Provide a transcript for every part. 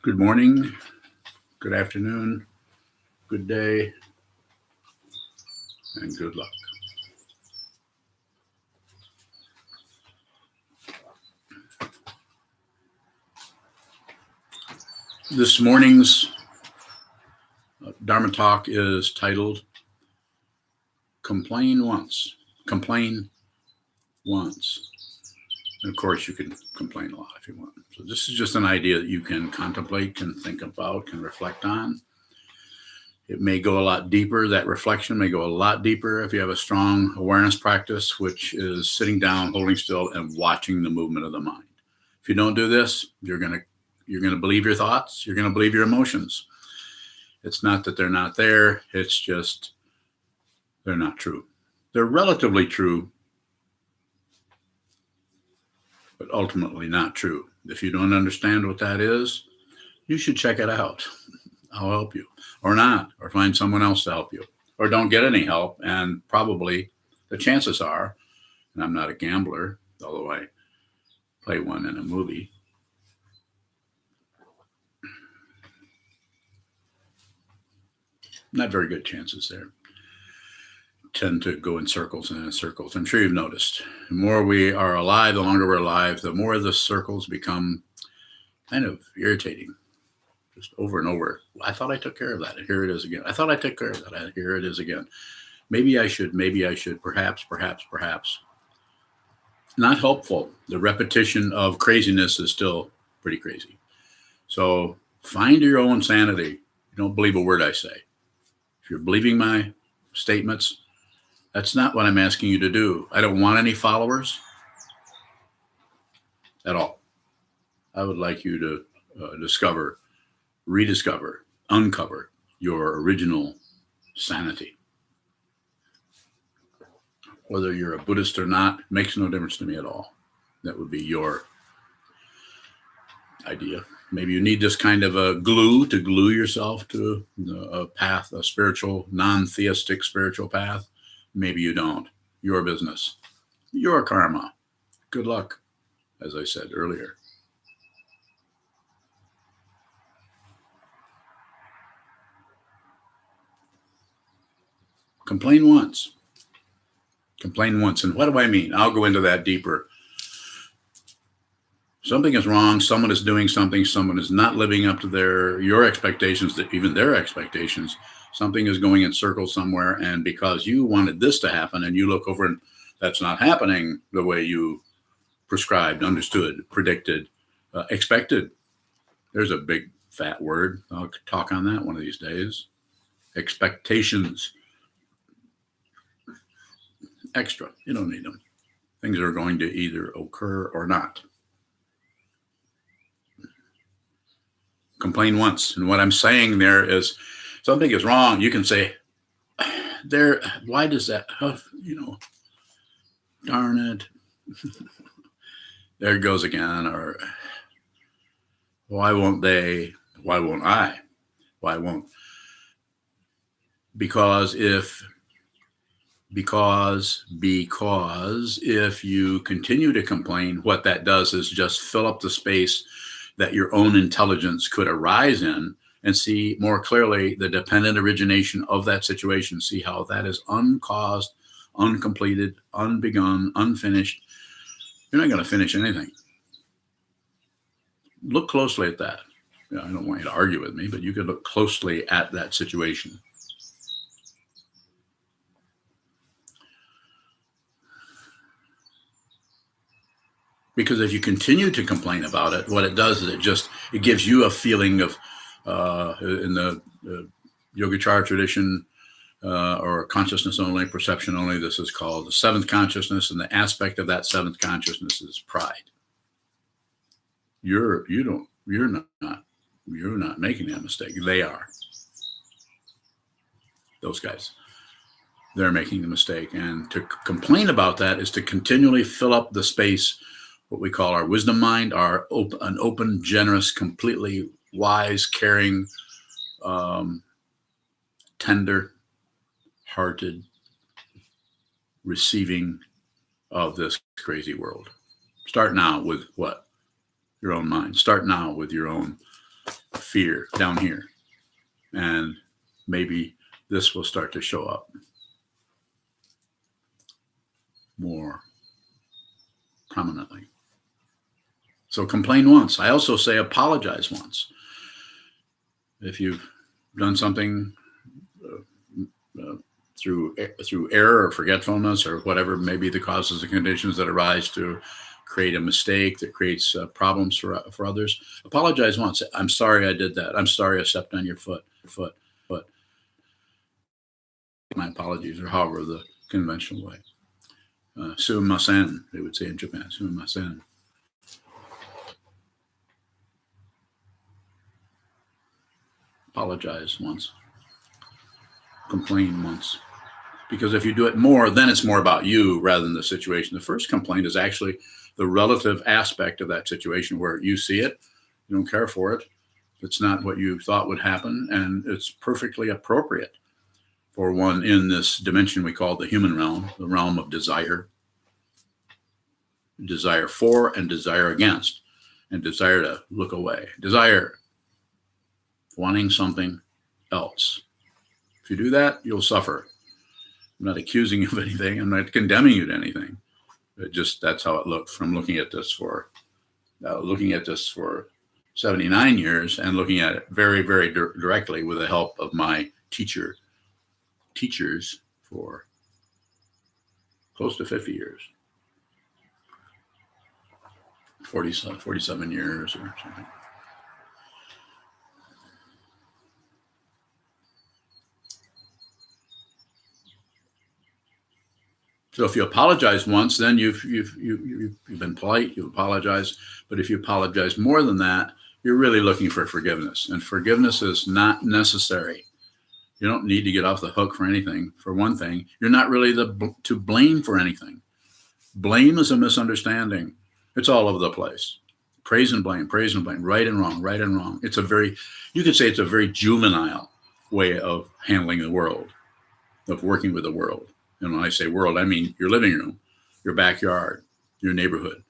Good morning, good afternoon, good day, and good luck. This morning's Dharma talk is titled Complain Once. Complain once. And of course, you can complain a lot if you want. So this is just an idea that you can contemplate, can think about, can reflect on. It may go a lot deeper. That reflection may go a lot deeper if you have a strong awareness practice, which is sitting down, holding still, and watching the movement of the mind. If you don't do this, you're going to believe your thoughts. You're going to believe your emotions. It's not that they're not there. It's just they're not true. They're relatively true, but ultimately not true. If you don't understand what that is, you should check it out. I'll help you, or not, or find someone else to help you, or don't get any help. And probably the chances are, and I'm not a gambler, although I play one in a movie, not very good chances there. Tend to go in circles and in circles. I'm sure you've noticed. The more we are alive, the longer we're alive, the more the circles become kind of irritating. Just over and over. I thought I took care of that. Here it is again. I thought I took care of that. Here it is again. Maybe I should, perhaps. Not helpful. The repetition of craziness is still pretty crazy. So find your own sanity. You don't believe a word I say. If you're believing my statements, that's not what I'm asking you to do. I don't want any followers at all. I would like you to discover, rediscover, uncover your original sanity. Whether you're a Buddhist or not makes no difference to me at all. That would be your idea. Maybe you need this kind of a glue to glue yourself to a path, a spiritual, non-theistic spiritual path. Maybe you don't. Your business. Your karma. Good luck, as I said earlier. Complain once. Complain once. And what do I mean? I'll go into that deeper. Something is wrong. Someone is doing something. Someone is not living up to your expectations, even their expectations. Something is going in circles somewhere. And because you wanted this to happen and you look over and that's not happening the way you prescribed, understood, predicted, expected. There's a big fat word. I'll talk on that one of these days. Expectations. Extra. You don't need them. Things are going to either occur or not. Complain once. And what I'm saying there is something is wrong. You can say, why does that, darn it. There it goes again. Or why won't they? Why won't I? Why won't? Because if you continue to complain, what that does is just fill up the space that your own intelligence could arise in and see more clearly the dependent origination of that situation. See how that is uncaused, uncompleted, unbegun, unfinished. You're not going to finish anything. Look closely at that. I don't want you to argue with me, but you could look closely at that situation. Because if you continue to complain about it, what it does is it gives you a feeling of, in the Yogacara tradition, or consciousness only, perception only, this is called the seventh consciousness, and the aspect of that seventh consciousness is pride. You're not making that mistake. They are. Those guys. They're making the mistake. And to complain about that is to continually fill up the space, what we call our wisdom mind, an open, generous, completely wise, caring, tender-hearted receiving of this crazy world. Start now with what? Your own mind. Start now with your own fear down here. And maybe this will start to show up more prominently. So complain once. I also say apologize once. If you've done something through error or forgetfulness or whatever may be the causes and conditions that arise to create a mistake that creates problems for others, apologize once. I'm sorry I did that. I'm sorry I stepped on your foot. But my apologies, or however the conventional way. Sumimasen, they would say in Japan. Sumimasen. Apologize once. Complain once. Because if you do it more, then it's more about you rather than the situation. The first complaint is actually the relative aspect of that situation where you see it, you don't care for it, it's not what you thought would happen, and it's perfectly appropriate for one in this dimension we call the human realm, the realm of desire. Desire for and desire against, and desire to look away. Desire wanting something else. If you do that, you'll suffer. I'm not accusing you of anything. I'm not condemning you to anything. It just, that's how it looked from looking at this for 79 years and looking at it very, very directly with the help of my teachers for close to 50 years. 47 years or something. So if you apologize once, then you've been polite, you apologize. But if you apologize more than that, you're really looking for forgiveness. And forgiveness is not necessary. You don't need to get off the hook for anything. For one thing, you're not really to blame for anything. Blame is a misunderstanding. It's all over the place. Praise and blame, right and wrong. It's you could say it's a very juvenile way of handling the world, of working with the world. And when I say world, I mean your living room, your backyard, your neighborhood,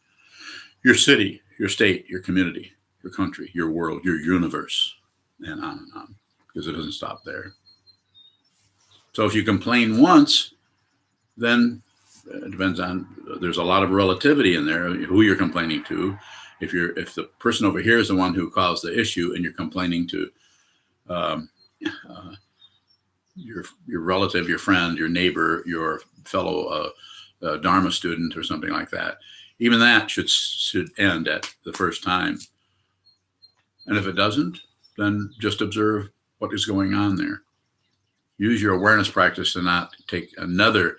your city, your state, your community, your country, your world, your universe, and on, because it doesn't stop there. So if you complain once, then it depends on, there's a lot of relativity in there, who you're complaining to. If the person over here is the one who caused the issue and you're complaining to your relative, your friend, your neighbor, your fellow Dharma student or something like that, even that should end at the first time. And if it doesn't, then just observe what is going on there. Use your awareness practice to not take another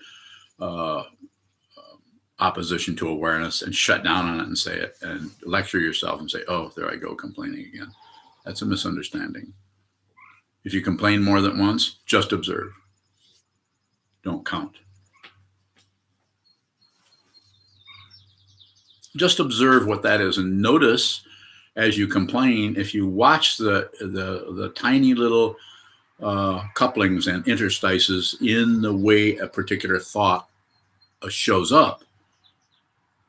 opposition to awareness and shut down on it and say it and lecture yourself and say, oh, there I go complaining again. That's a misunderstanding. If you complain more than once, just observe. Don't count. Just observe what that is and notice as you complain, if you watch the tiny little couplings and interstices in the way a particular thought shows up.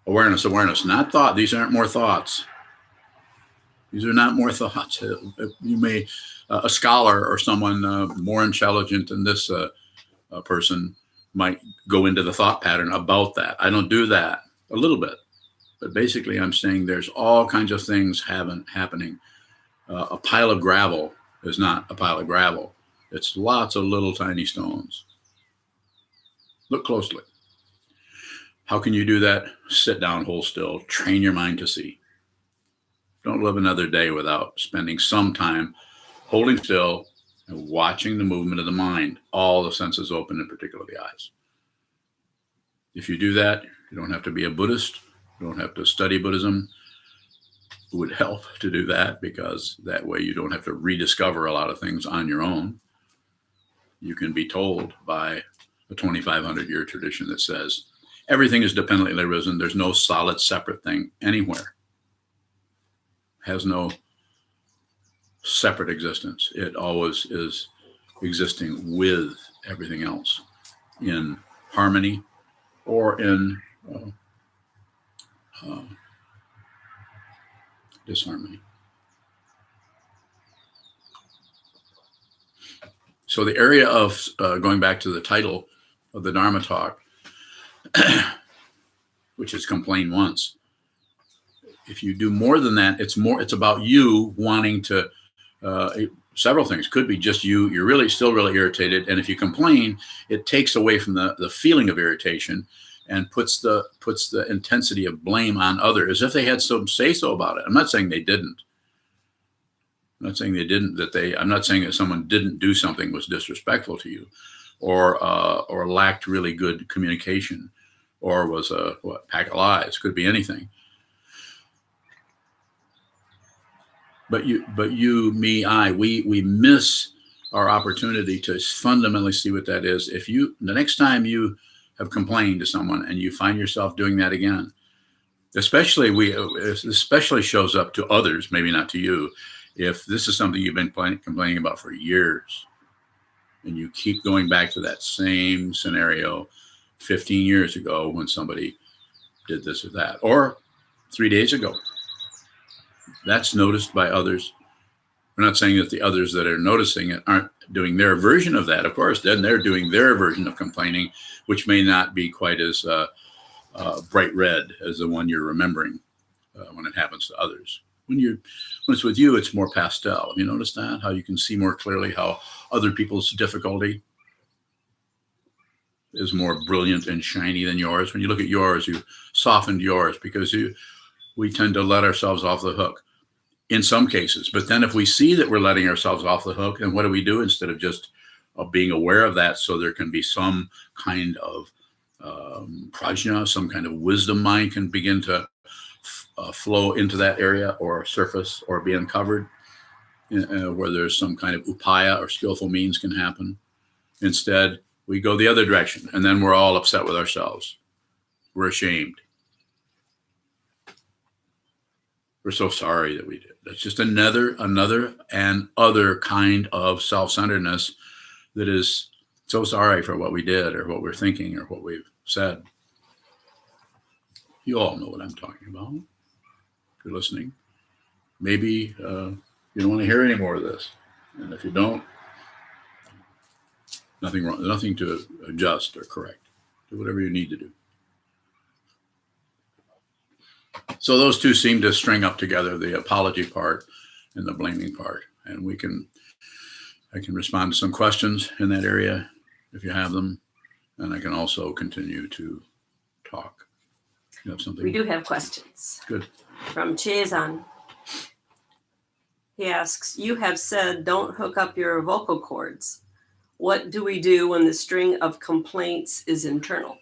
Awareness, not thought. These aren't more thoughts. These are not more thoughts. You may, a scholar or someone more intelligent than this person might go into the thought pattern about that. I don't do that, a little bit. But basically, I'm saying there's all kinds of things happening. A pile of gravel is not a pile of gravel. It's lots of little tiny stones. Look closely. How can you do that? Sit down, hold still, train your mind to see. Don't live another day without spending some time holding still and watching the movement of the mind, all the senses open, in particular the eyes. If you do that, you don't have to be a Buddhist. You don't have to study Buddhism. It would help to do that because that way you don't have to rediscover a lot of things on your own. You can be told by a 2,500-year tradition that says everything is dependently arisen. There's no solid separate thing anywhere. Has no separate existence. It always is existing with everything else in harmony or in disharmony. So the area of going back to the title of the Dharma talk, which is complain once. If you do more than that, it's about you wanting to, several things. Could be just you're really still really irritated. And if you complain, it takes away from the feeling of irritation and puts the intensity of blame on others as if they had some say so about it. I'm not saying they didn't. I'm not saying they didn't, I'm not saying that someone didn't do something was disrespectful to you or lacked really good communication or was a pack of lies. Could be anything. But you, me, I, we miss our opportunity to fundamentally see what that is. If the next time you have complained to someone and you find yourself doing that again, especially shows up to others, maybe not to you, if this is something you've been complaining about for years and you keep going back to that same scenario 15 years ago when somebody did this or that, or 3 days ago, that's noticed by others. We're not saying that the others that are noticing it aren't doing their version of that. Of course, then they're doing their version of complaining, which may not be quite as bright red as the one you're remembering when it happens to others. When it's with you, it's more pastel. Have you noticed that? How you can see more clearly how other people's difficulty is more brilliant and shiny than yours. When you look at yours, you softened yours because we tend to let ourselves off the hook in some cases. But then if we see that we're letting ourselves off the hook, then what do we do instead of just being aware of that so there can be some kind of prajna, some kind of wisdom mind can begin to flow into that area or surface or be uncovered where there's some kind of upaya or skillful means can happen. Instead, we go the other direction and then we're all upset with ourselves. We're ashamed. We're so sorry that we did. That's just another and other kind of self-centeredness that is so sorry for what we did or what we're thinking or what we've said. You all know what I'm talking about. If you're listening, maybe you don't want to hear any more of this. And if you don't, nothing wrong, nothing to adjust or correct. Do whatever you need to do. So those two seem to string up together, the apology part and the blaming part. And I can respond to some questions in that area if you have them. And I can also continue to talk. You have something? We do have questions. Good. From Chazan. He asks, you have said don't hook up your vocal cords. What do we do when the string of complaints is internal?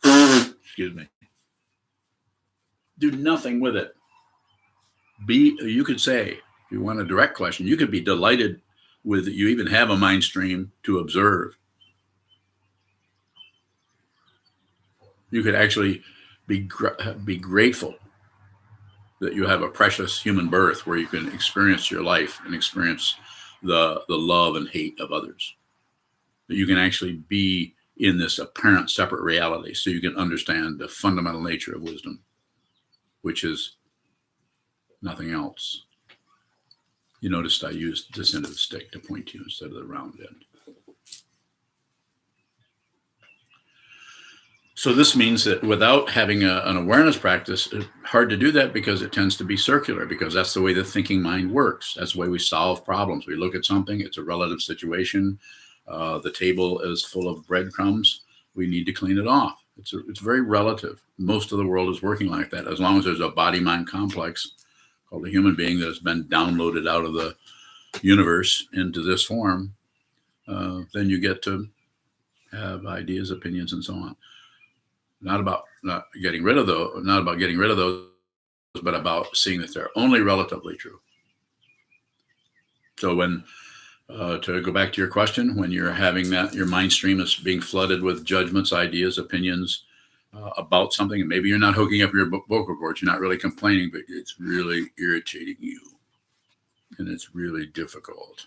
Excuse me. Do nothing with it. You could say, if you want a direct question, you could be delighted with that you even have a mind stream to observe. You could actually be grateful that you have a precious human birth where you can experience your life and experience the love and hate of others. That you can actually be in this apparent separate reality so you can understand the fundamental nature of wisdom, which is nothing else. You noticed I used this end of the stick to point to you instead of the round end. So this means that without having an awareness practice, it's hard to do that because it tends to be circular, because that's the way the thinking mind works. That's the way we solve problems. We look at something, it's a relative situation. The table is full of breadcrumbs. We need to clean it off. It's very relative. Most of the world is working like that. As long as there's a body-mind complex called a human being that has been downloaded out of the universe into this form, then you get to have ideas, opinions, and so on. Not about getting rid of those, but about seeing that they're only relatively true. So when, to go back to your question, when you're having that, your mind stream is being flooded with judgments, ideas, opinions about something, and maybe you're not hooking up your vocal cords, you're not really complaining, but it's really irritating you, and it's really difficult,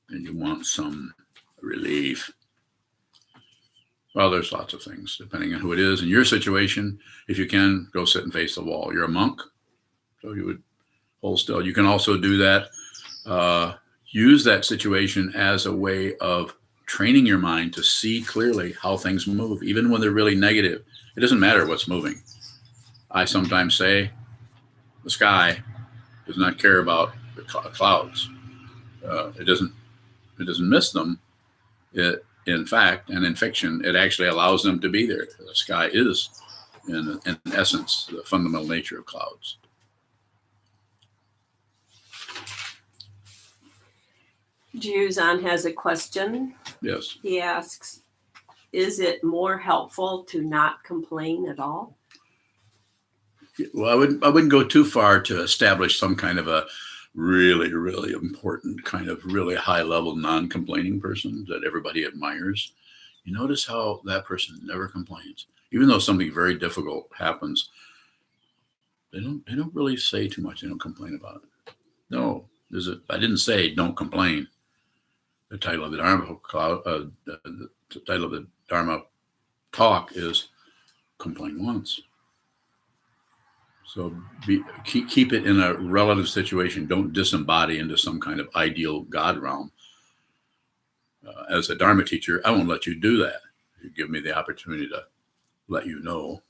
and you want some relief. Well, there's lots of things, depending on who it is. In your situation, if you can, go sit and face the wall. You're a monk, so you would hold still. You can also do that. use that situation as a way of training your mind to see clearly how things move, even when they're really negative. It doesn't matter what's moving. I sometimes say the sky does not care about the clouds. It doesn't miss them. It, in fact, and in fiction, it actually allows them to be there. The sky is, in essence, the fundamental nature of clouds. Sokuzan has a question. Yes. He asks, is it more helpful to not complain at all? Well, I wouldn't go too far to establish some kind of a really, really important kind of really high level non-complaining person that everybody admires. You notice how that person never complains, even though something very difficult happens. They don't really say too much. They don't complain about it. No, I didn't say don't complain. The title of the Dharma talk is Complain Once. So keep it in a relative situation. Don't disembody into some kind of ideal God realm. As a Dharma teacher, I won't let you do that. You give me the opportunity to let you know.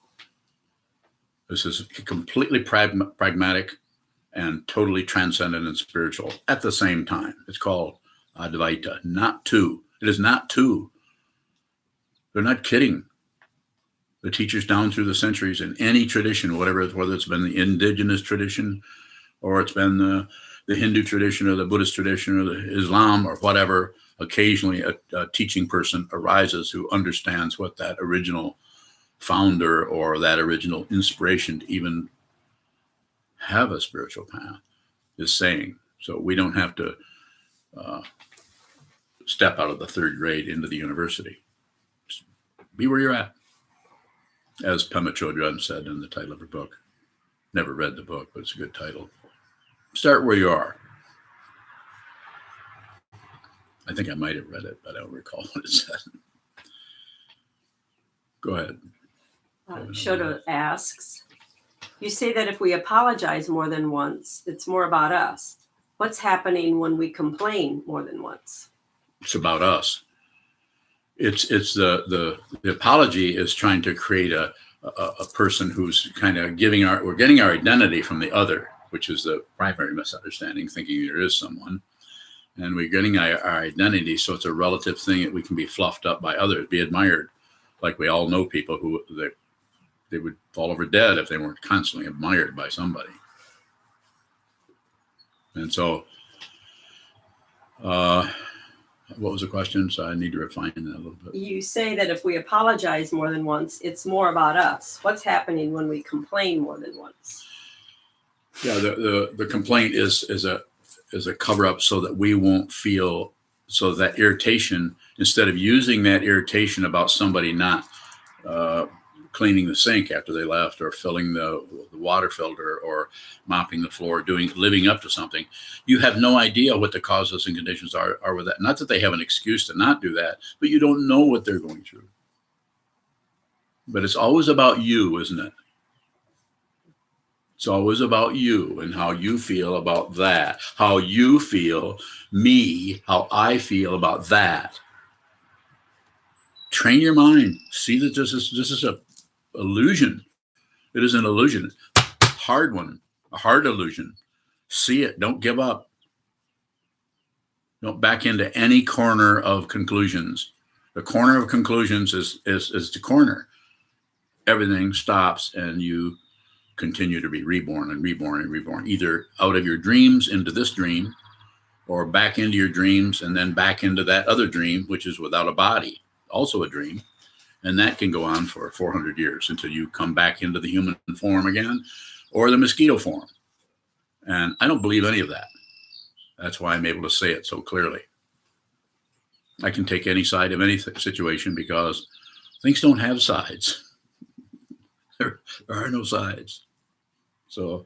This is completely pragmatic and totally transcendent and spiritual at the same time. It's called Advaita, not two. It is not two. They're not kidding. The teachers down through the centuries in any tradition, whether it's been the indigenous tradition or it's been the Hindu tradition or the Buddhist tradition or the Islam or whatever, occasionally a teaching person arises who understands what that original founder or that original inspiration to even have a spiritual path is saying. So we don't have to step out of the third grade into the university. Just be where you're at. As Pema Chodron said in the title of her book. Never read the book, but it's a good title. Start where you are. I think I might have read it, but I don't recall what it said. Go ahead. Shoda asks, you say that if we apologize more than once, it's more about us. What's happening when we complain more than once? It's about us. It's the apology is trying to create a person who's kind of we're getting our identity from the other, which is the primary misunderstanding, thinking there is someone. And we're getting our identity, so it's a relative thing that we can be fluffed up by others, be admired. Like we all know people who they would fall over dead if they weren't constantly admired by somebody. And so, what was the question? So I need to refine that a little bit. You say that if we apologize more than once, it's more about us. What's happening when we complain more than once? Yeah, the complaint is a cover up so that we won't feel, so that irritation, instead of using that irritation about somebody not cleaning the sink after they left or filling the water filter or mopping the floor, living up to something, you have no idea what the causes and conditions are with that. Not that they have an excuse to not do that, but you don't know what they're going through. But it's always about you, isn't it? It's always about you and how you feel about that, how you feel, me, how I feel about that. Train your mind. See that this is a illusion. It is an illusion. Hard one, a hard illusion. See it. Don't give up. Don't back into any corner of conclusions. The corner of conclusions is the corner. Everything stops and you continue to be reborn and reborn and reborn, either out of your dreams into this dream or back into your dreams and then back into that other dream, which is without a body, also a dream. And that can go on for 400 years until you come back into the human form again or the mosquito form. And I don't believe any of that. That's why I'm able to say it so clearly. I can take any side of any situation because things don't have sides. There are no sides. So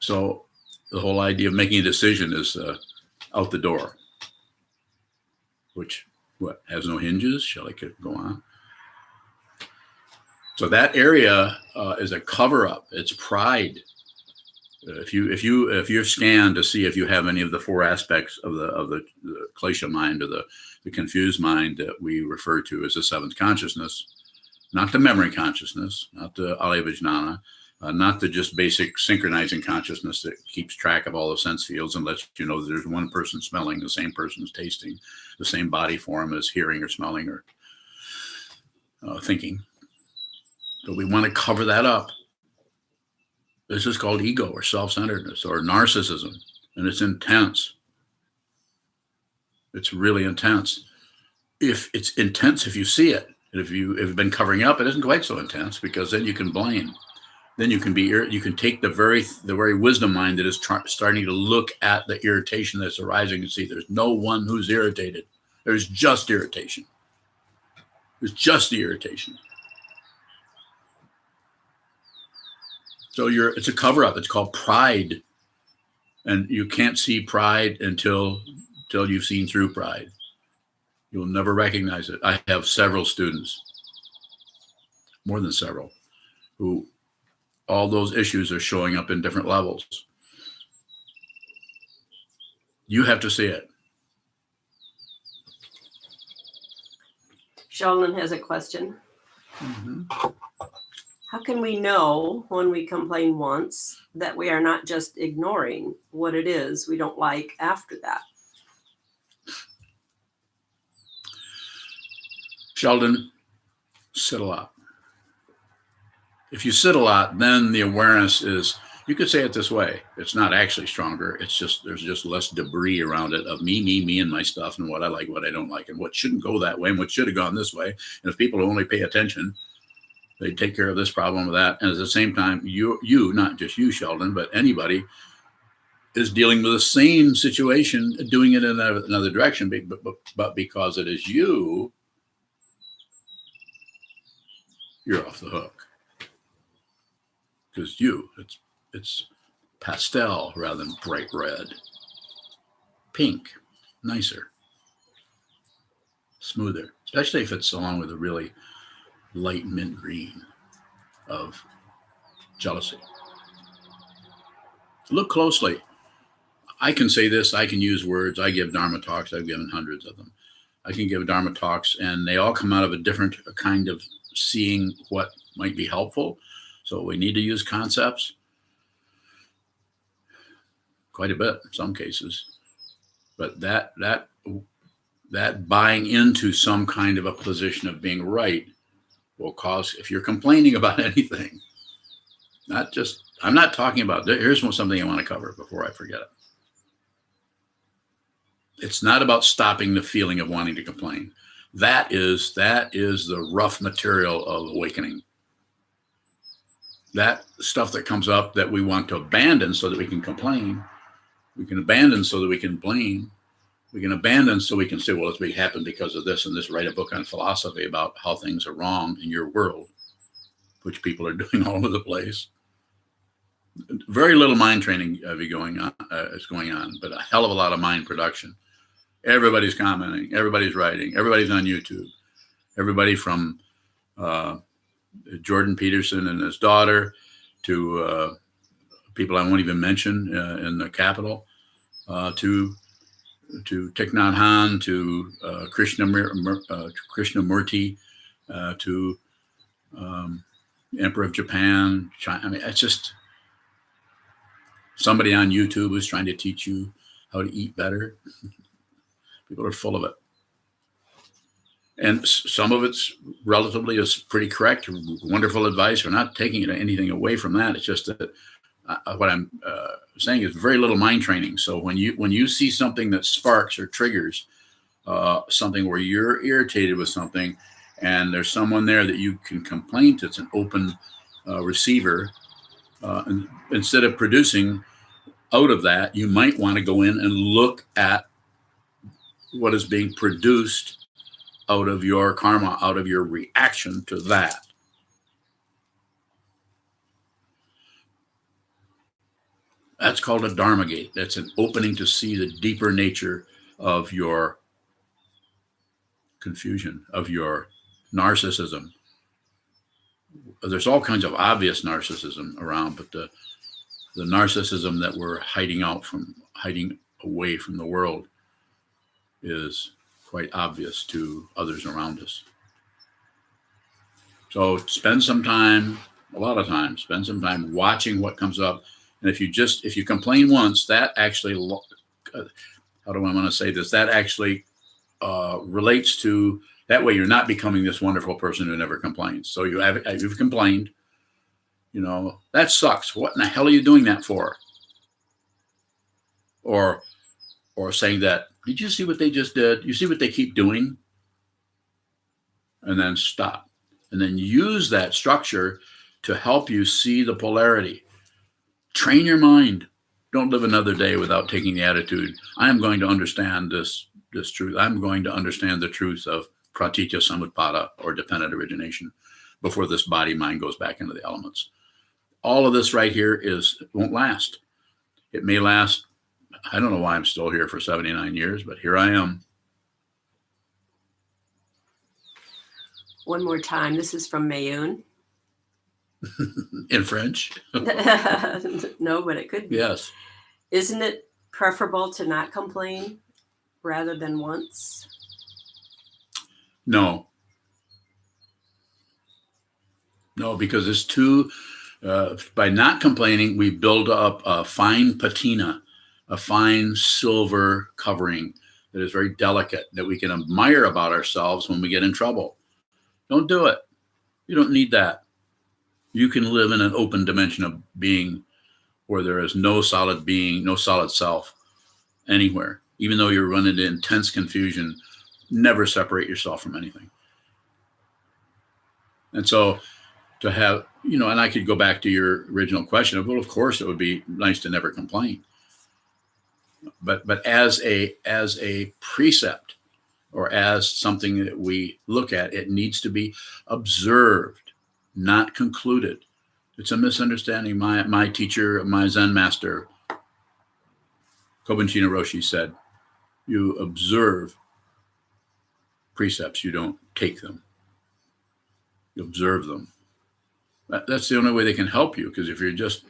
the whole idea of making a decision is out the door, which has no hinges. Shall I go on? So that area is a cover-up. It's pride. If you're scanned to see if you have any of the four aspects of the klesha mind, or the confused mind that we refer to as the seventh consciousness, not the memory consciousness, not the alaya-vijnana, not the just basic synchronizing consciousness that keeps track of all the sense fields and lets you know that there's one person smelling, the same person's tasting, the same body form as hearing or smelling or thinking. But we want to cover that up. This is called ego or self-centeredness or narcissism, and it's intense. It's really intense. If it's intense, if you see it, and if you've been covering up, it isn't quite so intense, because then you can blame. Then you can take the very wisdom mind that is starting to look at the irritation that's arising and see there's no one who's irritated. There's just irritation. There's just the irritation. So it's a cover-up. It's called pride. And you can't see pride until you've seen through pride. You'll never recognize it. I have several students, more than several, who all those issues are showing up in different levels. You have to see it. Sheldon has a question. Mm-hmm. How can we know when we complain once that we are not just ignoring what it is we don't like after that? Sheldon, sit a lot. If you sit a lot, then the awareness is, you could say it this way, it's not actually stronger. It's just, there's just less debris around it of me, and my stuff, and what I like, what I don't like, and what shouldn't go that way, and what should have gone this way. And if people only pay attention, they take care of this problem with that. And at the same time, you, not just you, Sheldon, but anybody is dealing with the same situation, doing it in another direction, but because it is you, you're off the hook. Because it's pastel rather than bright red. Pink, nicer, smoother, especially if it's along with a really light mint green of jealousy. Look closely. I can say this, I can use words. I give Dharma talks. I've given hundreds of them. I can give Dharma talks, and they all come out of a different kind of seeing what might be helpful. So we need to use concepts quite a bit in some cases. But that buying into some kind of a position of being right will cause, if you're complaining about anything, I'm not talking about, here's something I want to cover before I forget it. It's not about stopping the feeling of wanting to complain. That is the rough material of awakening. That stuff that comes up that we want to abandon so that we can complain, we can abandon so that we can blame, we can abandon so we can say, well, it's happened because of this, and this, write a book on philosophy about how things are wrong in your world, which people are doing all over the place. Very little mind training is going on, but a hell of a lot of mind production. Everybody's commenting, everybody's writing, everybody's on YouTube. Everybody from Jordan Peterson and his daughter to people I won't even mention in the Capitol, to Thich Nhat Hanh, to Krishnamurti, to Emperor of Japan, China. I mean, it's just somebody on YouTube who's trying to teach you how to eat better. People are full of it. And some of it's relatively is pretty correct, wonderful advice. We're not taking anything away from that. It's just that what I'm saying is very little mind training. So when you see something that sparks or triggers something where you're irritated with something, and there's someone there that you can complain to, it's an open receiver. And instead of producing out of that, you might want to go in and look at what is being produced out of your karma, out of your reaction to that. That's called a Dharma gate. That's an opening to see the deeper nature of your confusion, of your narcissism. There's all kinds of obvious narcissism around, but the narcissism that we're hiding away from the world is quite obvious to others around us. So spend some time, a lot of time, spend some time watching what comes up. And if you complain once, that actually, how do I want to say this? That actually relates to, that way you're not becoming this wonderful person who never complains. So you've complained, that sucks. What in the hell are you doing that for? Or saying that, did you see what they just did? You see what they keep doing? And then stop. And then use that structure to help you see the polarity. Train your mind. Don't live another day without taking the attitude, I am going to understand this truth. I'm going to understand the truth of pratitya samutpada, or dependent origination, before this body mind goes back into the elements. All of this right here won't last. It may last, I don't know why I'm still here for 79 years, but here I am. One more time. This is from Mayun. In French? No, but it could be. Yes. Isn't it preferable to not complain rather than once? No, because it's too, by not complaining, we build up a fine patina, a fine silver covering that is very delicate, that we can admire about ourselves when we get in trouble. Don't do it. You don't need that. You can live in an open dimension of being where there is no solid being, no solid self anywhere. Even though you're running into intense confusion, never separate yourself from anything. And so to have, and I could go back to your original question of, well, of course it would be nice to never complain. But as a precept, or as something that we look at, it needs to be observed, not concluded. It's a misunderstanding. My teacher, my Zen master, Kobun Roshi, said, you observe precepts, you don't take them. You observe them. That's the only way they can help you, because if you're just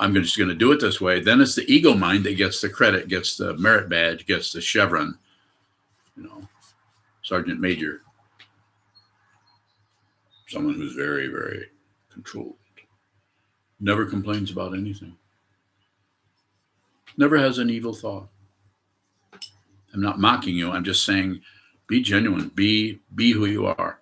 I'm just going to do it this way, then it's the ego mind that gets the credit, gets the merit badge, gets the chevron, sergeant major, someone who's very, very controlled, never complains about anything, never has an evil thought. I'm not mocking you. I'm just saying, be genuine, be who you are.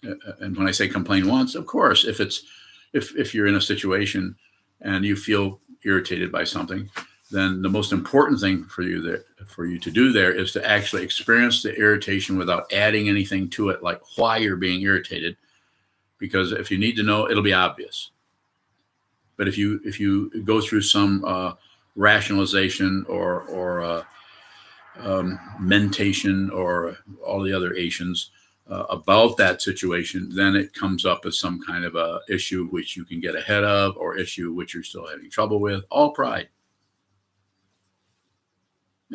And when I say complain once, of course, if you're in a situation and you feel irritated by something, then the most important thing for you to do there is to actually experience the irritation without adding anything to it, like why you're being irritated. Because if you need to know, it'll be obvious. But if you go through some rationalization or mentation or all the other Asians about that situation, then it comes up as some kind of a issue which you can get ahead of, or issue which you're still having trouble with. All pride.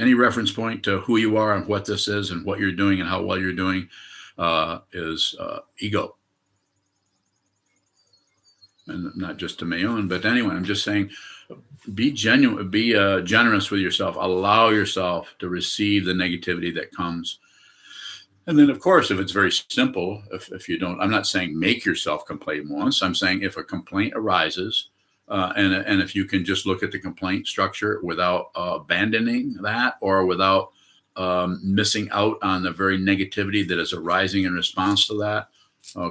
Any reference point to who you are and what this is and what you're doing and how well you're doing is ego. And not just to my own, but anyway, I'm just saying, be genuine, be generous with yourself. Allow yourself to receive the negativity that comes. And then, of course, if it's very simple, if you don't, I'm not saying make yourself complain once. I'm saying if a complaint arises, and if you can just look at the complaint structure without abandoning that, or without missing out on the very negativity that is arising in response to that,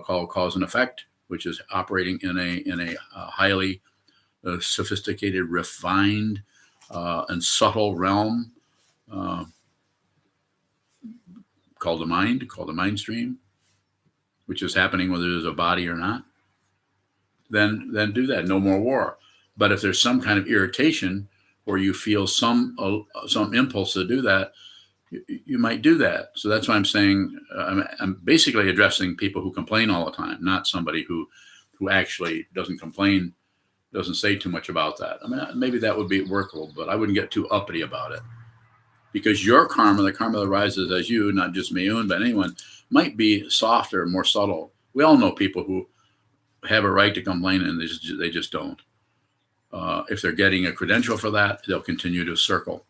called cause and effect, which is operating in a highly sophisticated, refined, and subtle realm, called the mind stream, which is happening whether there's a body or not, then do that. No more war. But if there's some kind of irritation, or you feel some impulse to do that, you might do that. So that's why I'm saying, I'm basically addressing people who complain all the time, not somebody who actually doesn't complain, doesn't say too much about that. I mean, maybe that would be workable, but I wouldn't get too uppity about it. Because your karma, the karma that arises as you, not just Mayun, but anyone, might be softer, more subtle. We all know people who have a right to complain, and they just don't. If they're getting a credential for that, they'll continue to circle,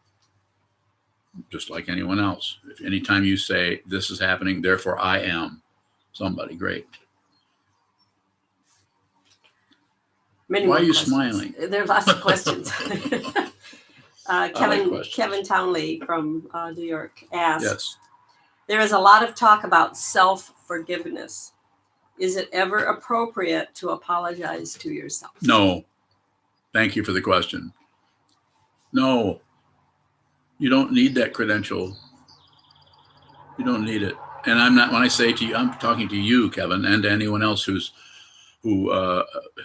just like anyone else. If anytime you say, this is happening, therefore I am somebody, great. Many Why more are you questions. smiling? There are lots of questions. Kevin Townley from New York asks, Yes. there is a lot of talk about self-forgiveness. Is it ever appropriate to apologize to yourself? No. Thank you for the question. No. You don't need that credential. You don't need it. And I'm not, when I say to you, I'm talking to you, Kevin, and to anyone else who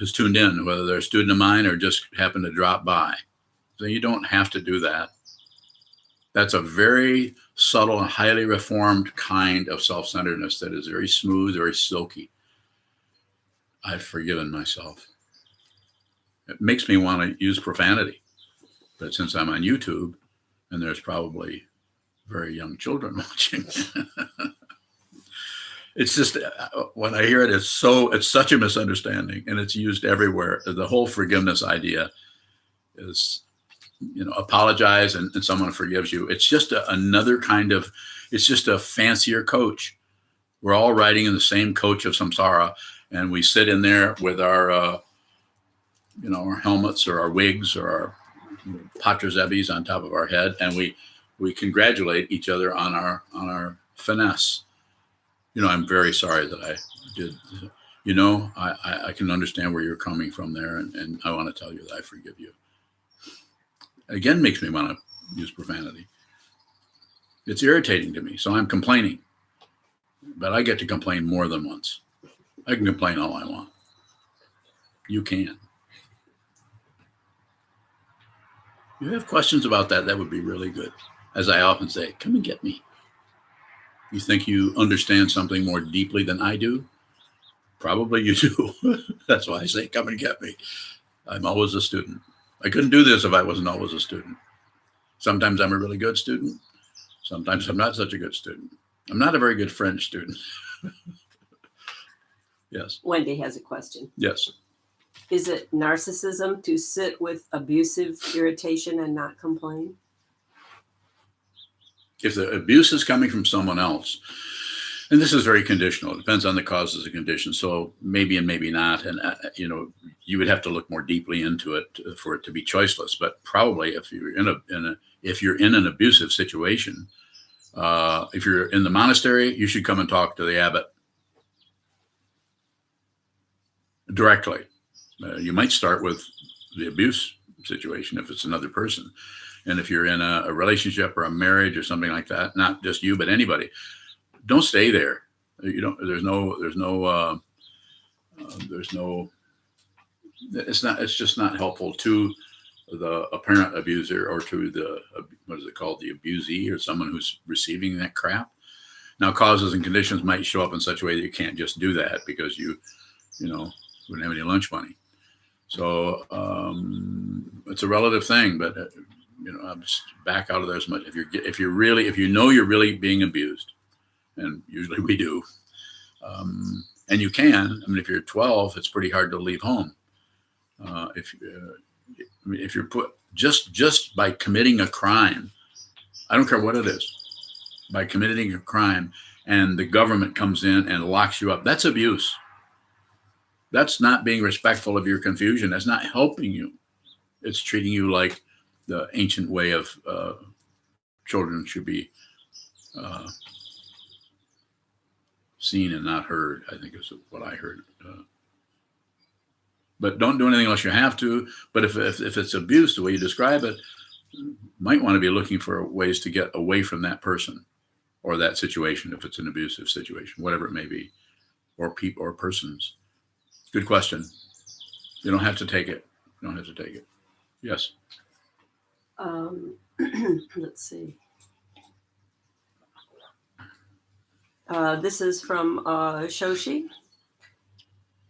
has tuned in, whether they're a student of mine or just happen to drop by. So you don't have to do that. That's a very subtle and highly reformed kind of self-centeredness that is very smooth, very silky. I've forgiven myself. It makes me want to use profanity. But since I'm on YouTube, and there's probably very young children watching, it's just, when I hear it, it's such a misunderstanding, and it's used everywhere. The whole forgiveness idea is, apologize and someone forgives you. It's just another kind of, it's just a fancier coach. We're all riding in the same coach of samsara, and we sit in there with our, our helmets or our wigs or our patrazebis on top of our head, and we congratulate each other on our finesse. I'm very sorry that I did. I can understand where you're coming from there, and I want to tell you that I forgive you. Again, makes me want to use profanity. It's irritating to me, so I'm complaining. But I get to complain more than once. I can complain all I want. You can. You have questions about that, that would be really good. As I often say, come and get me. You think you understand something more deeply than I do? Probably you do. That's why I say, come and get me. I'm always a student. I couldn't do this if I wasn't always a student. Sometimes I'm a really good student. Sometimes I'm not such a good student. I'm not a very good French student. Yes. Wendy has a question. Yes. Is it narcissism to sit with abusive irritation and not complain? If the abuse is coming from someone else, and this is very conditional, it depends on the causes and conditions. So maybe and maybe not. And, you would have to look more deeply into it for it to be choiceless. But probably if you're in an abusive situation, if you're in the monastery, you should come and talk to the abbot directly. You might start with the abuse situation if it's another person. And if you're in a relationship or a marriage or something like that, not just you, but anybody, don't stay there. It's just not helpful to the apparent abuser or to the, what is it called? The abusee or someone who's receiving that crap. Now, causes and conditions might show up in such a way that you can't just do that because you wouldn't have any lunch money. So it's a relative thing, but I'm just back out of there as much. If you're really being abused, and usually we do, and you can. If you're 12, it's pretty hard to leave home. If you're put just by committing a crime, I don't care what it is, by committing a crime, and the government comes in and locks you up, that's abuse. That's not being respectful of your confusion. That's not helping you. It's treating you like the ancient way of children should be seen and not heard, I think is what I heard. But don't do anything unless you have to. But if it's abuse, the way you describe it, you might want to be looking for ways to get away from that person or that situation if it's an abusive situation, whatever it may be, or people or persons. Good question. You don't have to take it. You don't have to take it. Yes. Let's see. This is from Shoshi.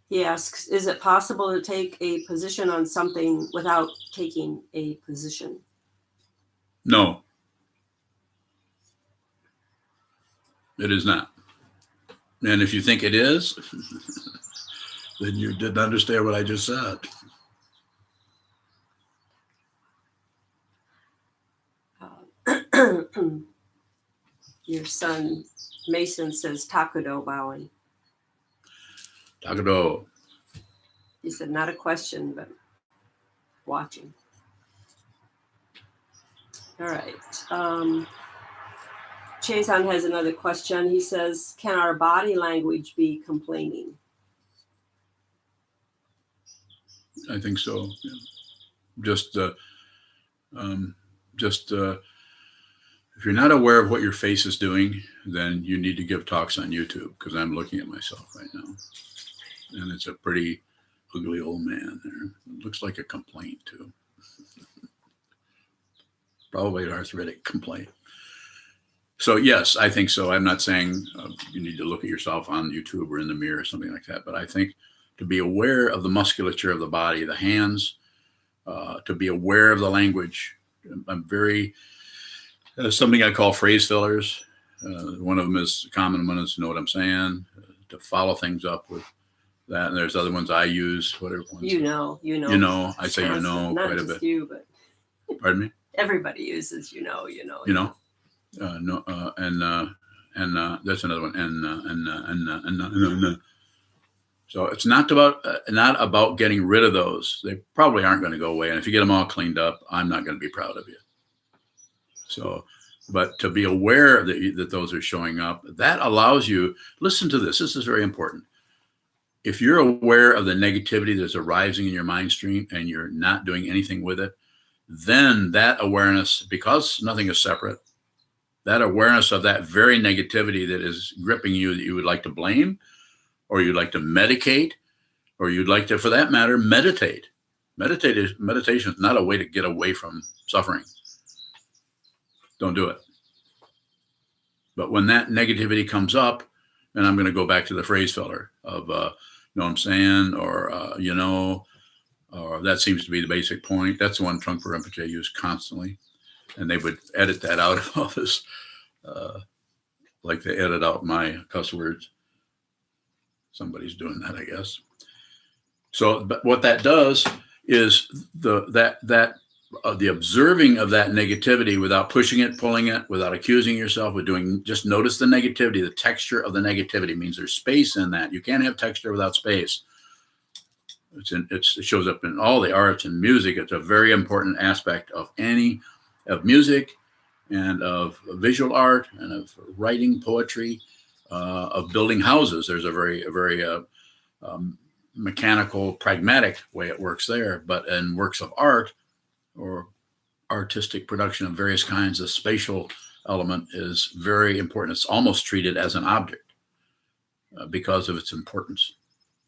He asks, is it possible to take a position on something without taking a position? No. It is not. And if you think it is, Then you didn't understand what I just said. Your son Mason says takudo bowing. Takudo. He said not a question, but watching. All right. Chazon has another question. He says, can our body language be complaining? I think so. Yeah. If you're not aware of what your face is doing, then you need to give talks on YouTube, because I'm looking at myself right now. And it's a pretty ugly old man there. It looks like a complaint too. Probably an arthritic complaint. So yes, I think so. I'm not saying you need to look at yourself on YouTube or in the mirror or something like that, but I think to be aware of the musculature of the body, the hands, to be aware of the language. I'm very, something I call phrase fillers. One of them is a common one is to know what I'm saying, to follow things up with that. And there's other ones I use, whatever ones. You know. I say you know not quite a just bit. you, but Pardon me? everybody uses you know. That's another one. And. So it's not about getting rid of those. They probably aren't going to go away. And if you get them all cleaned up, I'm not going to be proud of you. So, but to be aware that those are showing up, that allows you, listen to this. This is very important. If you're aware of the negativity that's arising in your mind stream and you're not doing anything with it, then that awareness, because nothing is separate, that awareness of that very negativity that is gripping you, that you would like to blame, or you'd like to medicate, or you'd like to, for that matter, meditate. Meditation is not a way to get away from suffering. Don't do it. But when that negativity comes up, and I'm going to go back to the phrase filler of, know what I'm saying, or, or that seems to be the basic point. That's the one Trungpa Rinpoche used constantly. And they would edit that out of all this, like they edit out my cuss words. Somebody's doing that, I guess. So, but what that does is the observing of that negativity without pushing it, pulling it, without accusing yourself, with doing, just notice the negativity. The texture of the negativity means there's space in that. You can't have texture without space. It shows up in all the arts and music. It's a very important aspect of music and of visual art and of writing poetry. Of building houses. There's a very mechanical, pragmatic way it works there. But in works of art or artistic production of various kinds, the spatial element is very important. It's almost treated as an object because of its importance.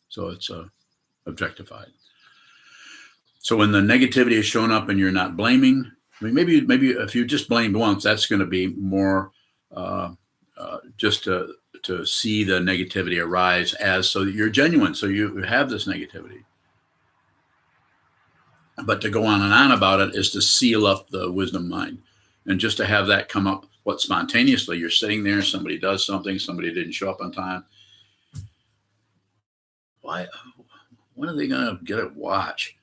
So it's objectified. So when the negativity is shown up and you're not blaming, I mean, maybe if you just blamed once, that's going to be more just to see the negativity arise as so that you're genuine. So you have this negativity. But to go on and on about it is to seal up the wisdom mind. And just to have that come up, spontaneously, you're sitting there, somebody does something, somebody didn't show up on time. Why? When are they going to get a watch?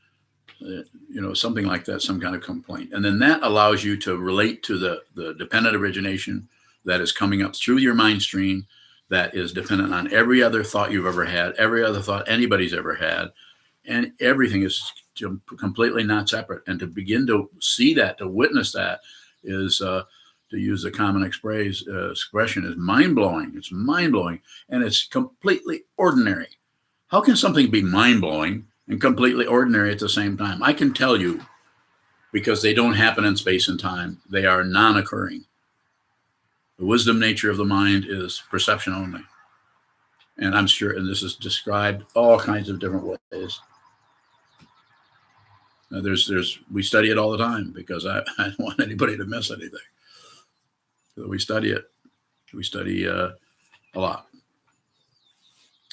Something like that, some kind of complaint. And then that allows you to relate to the dependent origination that is coming up through your mind stream, that is dependent on every other thought you've ever had, every other thought anybody's ever had, and everything is completely not separate. And to begin to see that, to witness that, is, to use the common expression, is mind-blowing. It's mind-blowing, and it's completely ordinary. How can something be mind-blowing and completely ordinary at the same time? I can tell you, because they don't happen in space and time. They are non-occurring. The wisdom nature of the mind is perception only. And I'm sure, and this is described all kinds of different ways. Now we study it all the time because I don't want anybody to miss anything. So we study it. We study a lot.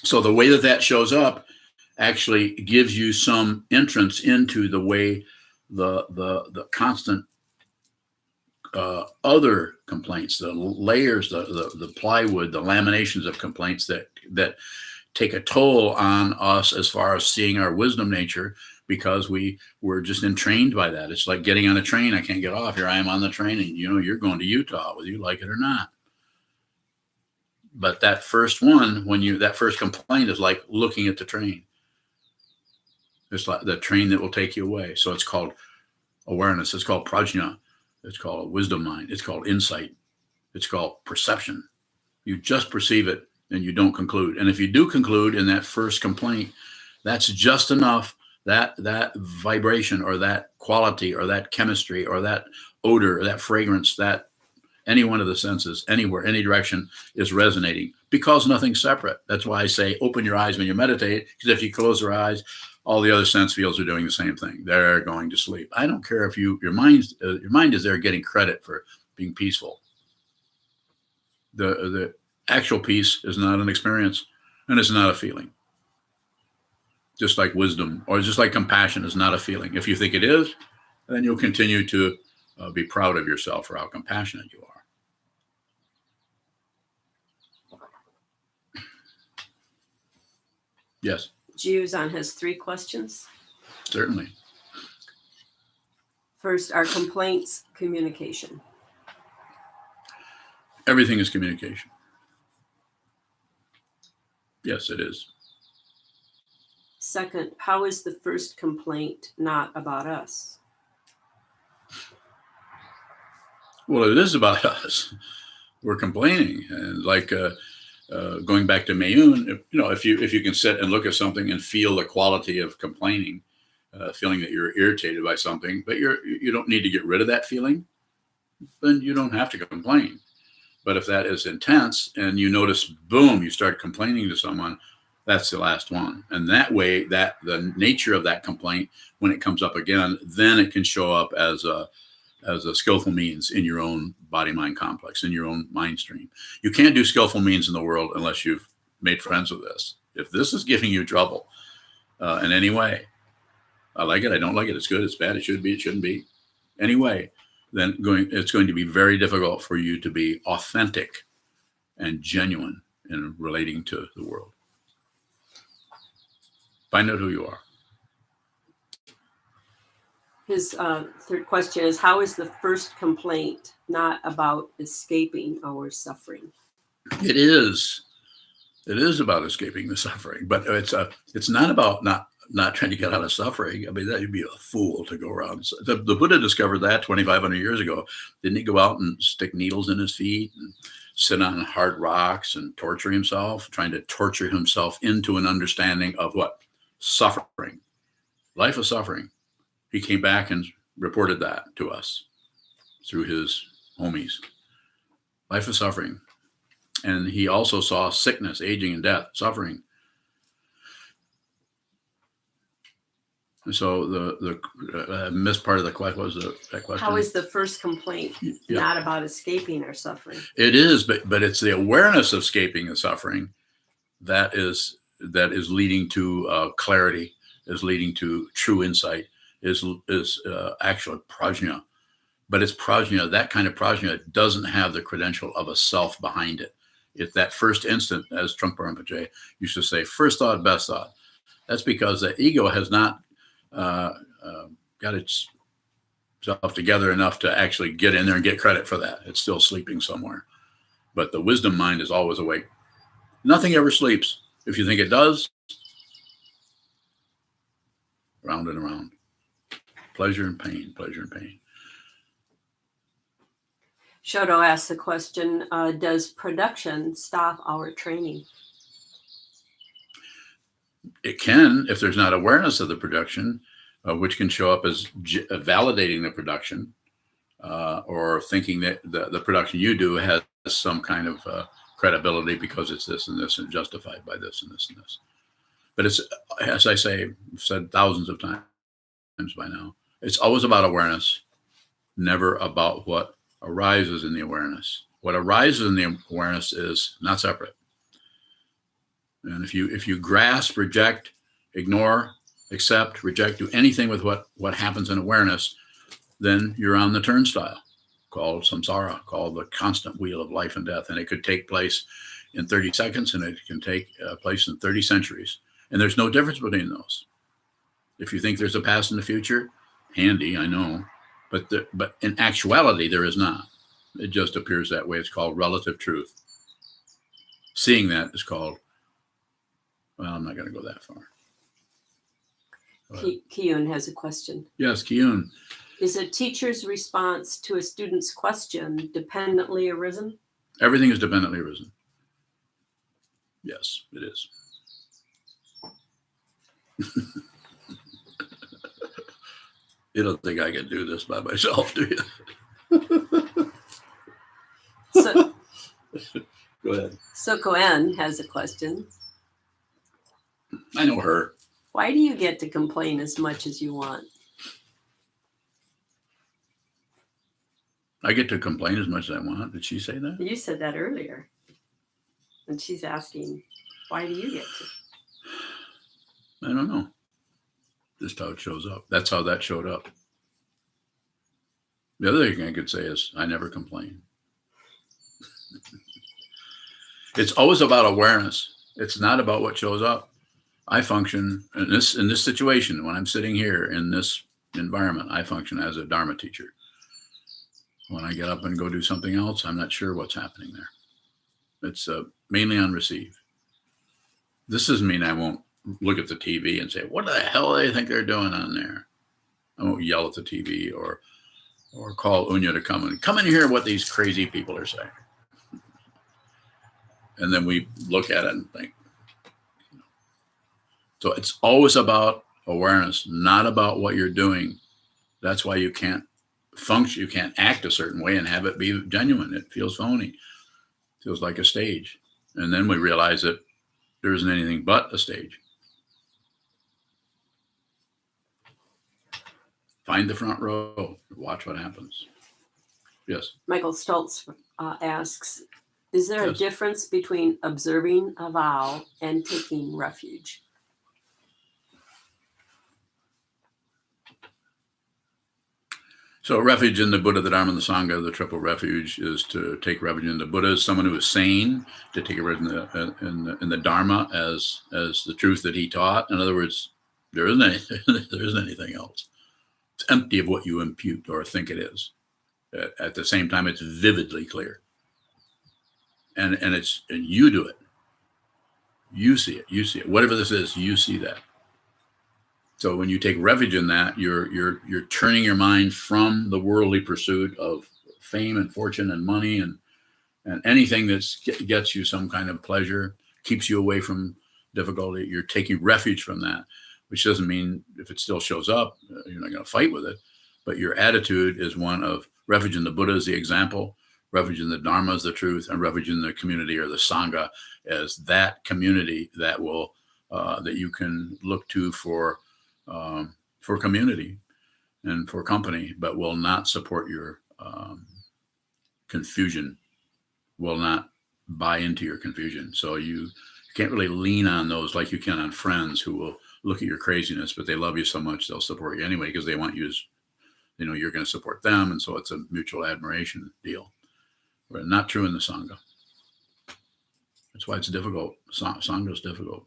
So the way that shows up actually gives you some entrance into the way the constant other complaints, the layers, the plywood, the laminations of complaints that take a toll on us as far as seeing our wisdom nature, because we're just entrained by that. It's like getting on a train. I can't get off. Here I am on the train, and you're going to Utah, whether you like it or not. But that first one, that first complaint is like looking at the train. It's like the train that will take you away. So it's called awareness. It's called prajna. It's called wisdom mind. It's called insight. It's called perception. You just perceive it and you don't conclude. And if you do conclude in that first complaint, that's just enough. That vibration or that quality or that chemistry or that odor or that fragrance, that any one of the senses, anywhere, any direction is resonating, because nothing's separate. That's why I say open your eyes when you meditate, because if you close your eyes, all the other sense fields are doing the same thing. They're going to sleep. I don't care if your mind is there getting credit for being peaceful. The actual peace is not an experience, and it's not a feeling. Just like wisdom or just like compassion is not a feeling. If you think it is, then you'll continue to be proud of yourself for how compassionate you are. Yes. Sokuzan has 3 questions. Certainly. First, are complaints communication? Everything is communication. Yes, it is. Second, how is the first complaint not about us? Well, it is about us. We're complaining, and like going back to Mayun, if you can sit and look at something and feel the quality of complaining, feeling that you're irritated by something, but you don't need to get rid of that feeling, then you don't have to complain. But if that is intense and you notice, boom, you start complaining to someone, that's the last one. And that way, that the nature of that complaint, when it comes up again, then it can show up as a skillful means in your own body-mind complex, in your own mind stream. You can't do skillful means in the world unless you've made friends with this. If this is giving you trouble in any way, I like it, I don't like it, it's good, it's bad, it should be, it shouldn't be, anyway, then it's going to be very difficult for you to be authentic and genuine in relating to the world. Find out who you are. His third question is, how is the first complaint not about escaping our suffering? It is. It is about escaping the suffering, but it's not about not trying to get out of suffering. I mean, that you'd be a fool to go around. The Buddha discovered that 2,500 years ago. Didn't he go out and stick needles in his feet and sit on hard rocks and torture himself, trying to torture himself into an understanding of what? Suffering. Life of suffering. He came back and reported that to us through his homies. Life of suffering. And he also saw sickness, aging, and death, suffering. And so the missed part of the question was that question. How is the first complaint not about escaping our suffering? It is, but it's the awareness of escaping the suffering that is leading to clarity, is leading to true insight, is actually prajna. But it's prajna. That kind of prajna doesn't have the credential of a self behind it. It's that first instant, as Trungpa Rinpoche used to say, first thought, best thought. That's because the ego has not got itself together enough to actually get in there and get credit for that. It's still sleeping somewhere. But the wisdom mind is always awake. Nothing ever sleeps. If you think it does, round and around. Pleasure and pain, pleasure and pain. Shoto asked the question, does production stop our training? It can, if there's not awareness of the production, which can show up as validating the production or thinking that the production you do has some kind of credibility because it's this and this and justified by this and this and this. But it's, as I say, I've said thousands of times by now, it's always about awareness, never about what arises in the awareness. What arises in the awareness is not separate. And if you grasp, reject, ignore, accept, reject, do anything with what happens in awareness, then you're on the turnstile called samsara, called the constant wheel of life and death. And it could take place in 30 seconds, and it can take place in 30 centuries. And there's no difference between those. If you think there's a past and a future, handy, I know, but in actuality, there is not. It just appears that way. It's called relative truth. Seeing that is called, well, I'm not going to go that far. Kiyun has a question. Yes, Kiyun. Is a teacher's response to a student's question dependently arisen? Everything is dependently arisen. Yes, it is. You don't think I can do this by myself, do you? So, Go ahead. Sokoen has a question. I know her. Why do you get to complain as much as you want? I get to complain as much as I want. Did she say that? You said that earlier. And she's asking, why do you get to? I don't know. Just how it shows up. That's how that showed up. The other thing I could say is I never complain. It's always about awareness. It's not about what shows up. I function in this situation, when I'm sitting here in this environment, I function as a Dharma teacher. When I get up and go do something else, I'm not sure what's happening there. It's mainly on receive. This doesn't mean I won't look at the TV and say, what the hell do they think they're doing on there? I won't yell at the TV or call Unya to come in here what these crazy people are saying. And then we look at it and think. So it's always about awareness, not about what you're doing. That's why you can't function, you can't act a certain way and have it be genuine. It feels phony. It feels like a stage. And then we realize that there isn't anything but a stage. Find the front row, watch what happens. Yes. Michael Stoltz asks, is there a difference between observing a vow and taking refuge? So refuge in the Buddha, the Dharma, and the Sangha, the triple refuge is to take refuge in the Buddha as someone who is sane, to take refuge in the Dharma as the truth that he taught. In other words, there isn't anything else. It's empty of what you impute or think it is. At the same time, it's vividly clear. And you do it. You see it. You see it. Whatever this is, you see that. So when you take refuge in that, you're turning your mind from the worldly pursuit of fame and fortune and money and anything that gets you some kind of pleasure, keeps you away from difficulty. You're taking refuge from that, which doesn't mean if it still shows up, you're not going to fight with it. But your attitude is one of refuge in the Buddha as the example, refuge in the Dharma as the truth, and refuge in the community or the Sangha as that community that will that you can look to for community and for company, but will not support your confusion, will not buy into your confusion. So you can't really lean on those like you can on friends who will look at your craziness, but they love you so much they'll support you anyway because they want you as, you're going to support them. And so it's a mutual admiration deal. But not true in the Sangha. That's why it's difficult. Sangha is difficult.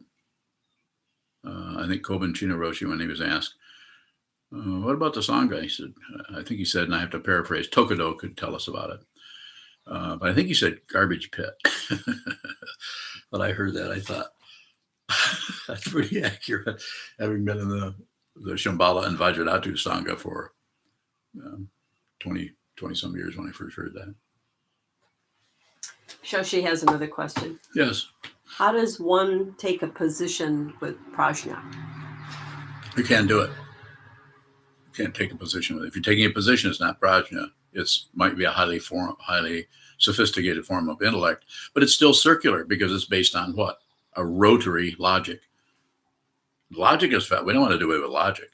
I think Kobun Chino-roshi, when he was asked, what about the Sangha? He said, I think he said, and I have to paraphrase, Tokudo could tell us about it. But I think he said garbage pit. But I heard that, I thought, that's pretty accurate. Having been in the Shambhala and Vajradhatu Sangha for 20 some years when I first heard that. Shoshi has another question. Yes. How does one take a position with prajna? You can't do it. You can't take a position with it. If you're taking a position, it's not prajna. It might be a highly sophisticated form of intellect, but it's still circular because it's based on what? A rotary logic. Logic is fat. We don't want to do away with logic.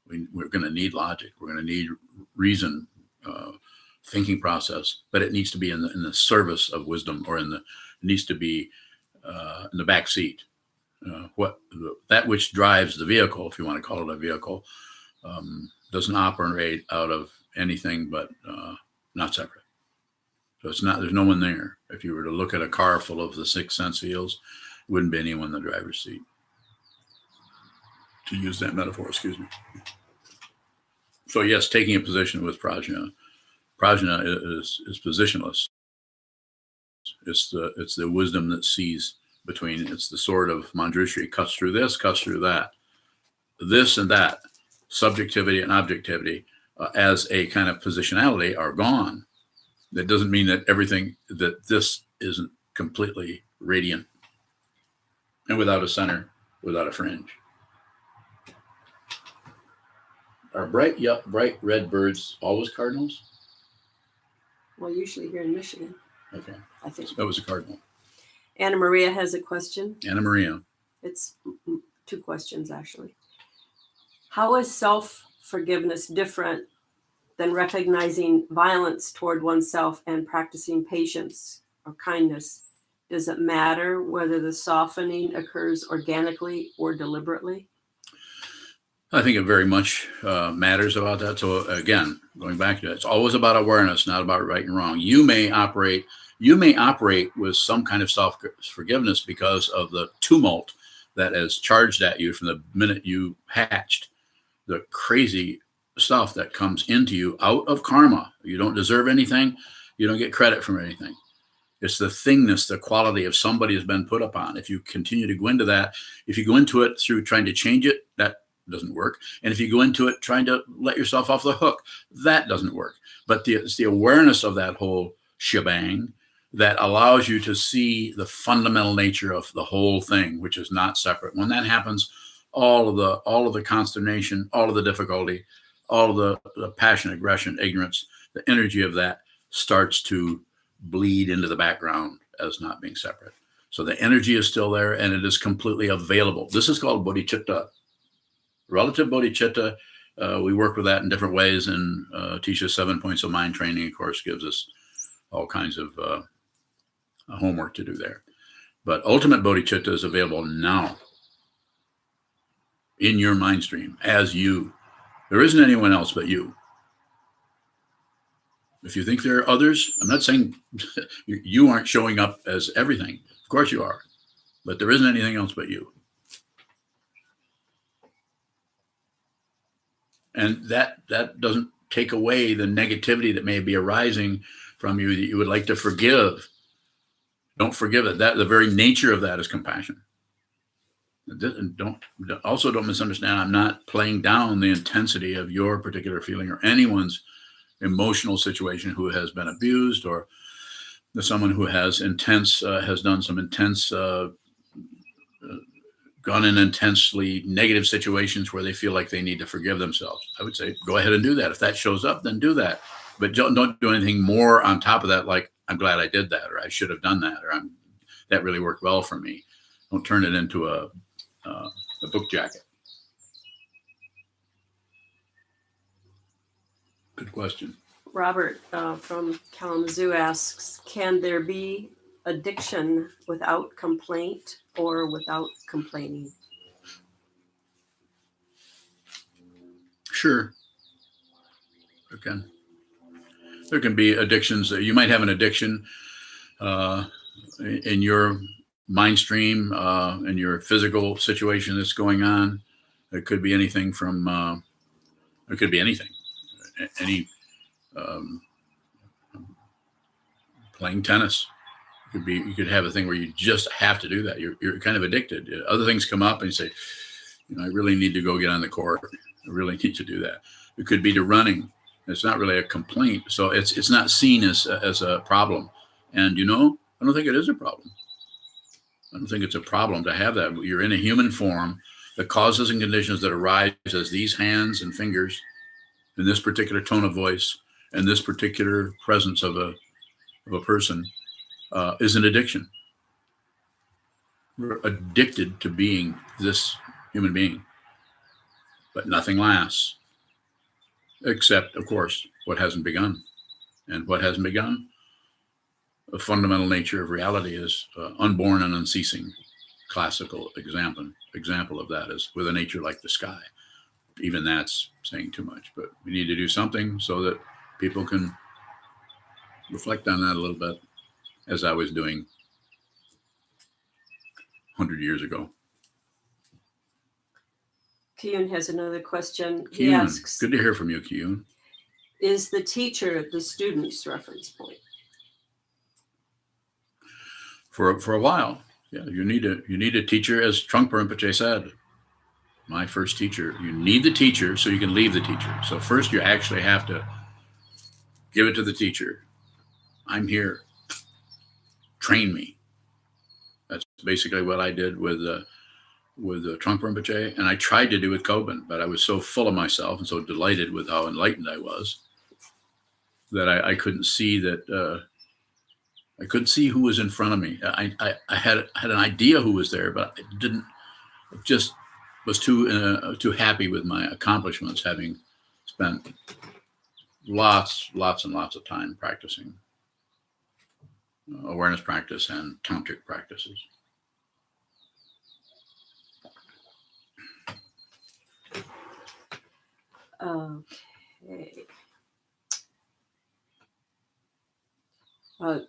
We're going to need logic. We're going to need reason, thinking process, but it needs to be in the service of wisdom, or it needs to be in the back seat. That which drives the vehicle, if you want to call it a vehicle, doesn't operate out of anything but not separate. So it's not, there's no one there. If you were to look at a car full of the sixth sense feels, wouldn't be anyone in the driver's seat. To use that metaphor, excuse me. So yes, taking a position with prajna. Prajna is positionless. It's the wisdom that sees between. It's the sword of Manjushri, cuts through this, cuts through that, this and that. Subjectivity and objectivity as a kind of positionality are gone. That doesn't mean that this isn't completely radiant and without a center, without a fringe. Are bright red birds always cardinals? Well, usually here in Michigan. Okay. I think. So that was a cardinal. Anna Maria has a question. Anna Maria. It's 2 questions, actually. How is self-forgiveness different than recognizing violence toward oneself and practicing patience or kindness? Does it matter whether the softening occurs organically or deliberately? I think it very much matters about that. So again, going back to it, it's always about awareness, not about right and wrong. You may operate with some kind of self-forgiveness because of the tumult that has charged at you from the minute you hatched, the crazy stuff that comes into you out of karma. You don't deserve anything. You don't get credit from anything. It's the thingness, the quality of somebody has been put upon. If you continue to go into that, if you go into it through trying to change it, that doesn't work. And if you go into it trying to let yourself off the hook, that doesn't work. But it's the awareness of that whole shebang that allows you to see the fundamental nature of the whole thing, which is not separate. When that happens, all of the consternation, all of the difficulty, all of the passion, aggression, ignorance, the energy of that starts to bleed into the background as not being separate. So the energy is still there and it is completely available. This is called bodhicitta. Relative bodhicitta, we work with that in different ways, and Tisha's 7 points of mind training, of course, gives us all kinds of homework to do there. But ultimate bodhicitta is available now in your mind stream as you. There isn't anyone else but you. If you think there are others, I'm not saying you aren't showing up as everything. Of course you are, but there isn't anything else but you. And that doesn't take away the negativity that may be arising from you that you would like to forgive. Don't forgive it. That the very nature of that is compassion. Don't misunderstand. I'm not playing down the intensity of your particular feeling or anyone's emotional situation who has been abused, or someone who has done some intense gone in intensely negative situations where they feel like they need to forgive themselves. I would say, go ahead and do that. If that shows up, then do that. But don't do anything more on top of that, like, I'm glad I did that, or I should have done that, or that really worked well for me. Don't turn it into a book jacket. Good question. Robert from Kalamazoo asks, can there be addiction without complaint or without complaining? Sure. There can be addictions. You might have an addiction in your mind stream, in your physical situation that's going on. It could be anything from, playing tennis. You could have a thing where you just have to do that. You're kind of addicted. Other things come up and you say, I really need to go get on the court. I really need to do that. It could be to running. It's not really a complaint. So it's not seen as a problem. And, I don't think it is a problem. I don't think it's a problem to have that. You're in a human form. The causes and conditions that arise as these hands and fingers in this particular tone of voice and this particular presence of a person is an addiction. We're addicted to being this human being, but nothing lasts except, of course, what hasn't begun. And what hasn't begun? The fundamental nature of reality is unborn and unceasing. Classical example of that is with a nature like the sky. Even that's saying too much, but we need to do something so that people can reflect on that a little bit, as I was doing 100 years ago. Kyun has another question. He Kyun, asks, good to hear from you, Kyun. is the teacher the student's reference point? For a while, yeah, you need a teacher, as Trungpa Rinpoche said. My first teacher, you need the teacher so you can leave the teacher. So first you actually have to give it to the teacher. I'm here. Train me. That's basically what I did with Trungpa Rinpoche, and I tried to do with Kobun, but I was so full of myself and so delighted with how enlightened I was that I couldn't see that. I couldn't see who was in front of me. I had an idea who was there, but I didn't. Just was too happy with my accomplishments, having spent lots and lots of time practicing awareness practice and tantric practices. Okay.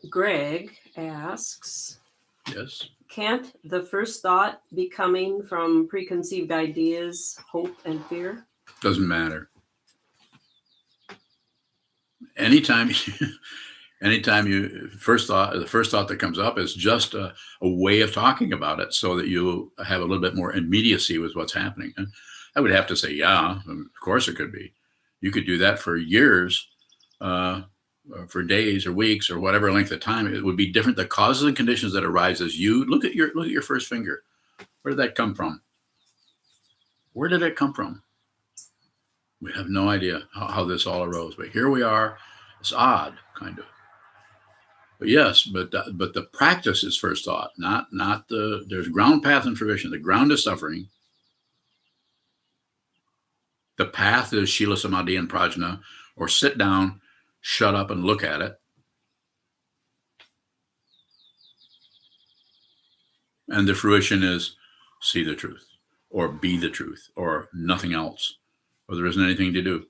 Greg asks, Yes. can't the first thought be coming from preconceived ideas, hope, and fear? Doesn't matter. Anytime you the first thought that comes up is just a way of talking about it, so that you have a little bit more immediacy with what's happening. And I would have to say, yeah, of course it could be. You could do that for years, for days or weeks or whatever length of time. It would be different. The causes and conditions that arise as you look at your first finger. Where did that come from? Where did it come from? We have no idea how this all arose, but here we are. It's odd, kind of. But yes, but the practice is first thought, not there's ground, path, and fruition. The ground is suffering. The path is Shila, Samadhi, and Prajna, or sit down, shut up, and look at it. And the fruition is see the truth, or be the truth, or nothing else, or there isn't anything to do.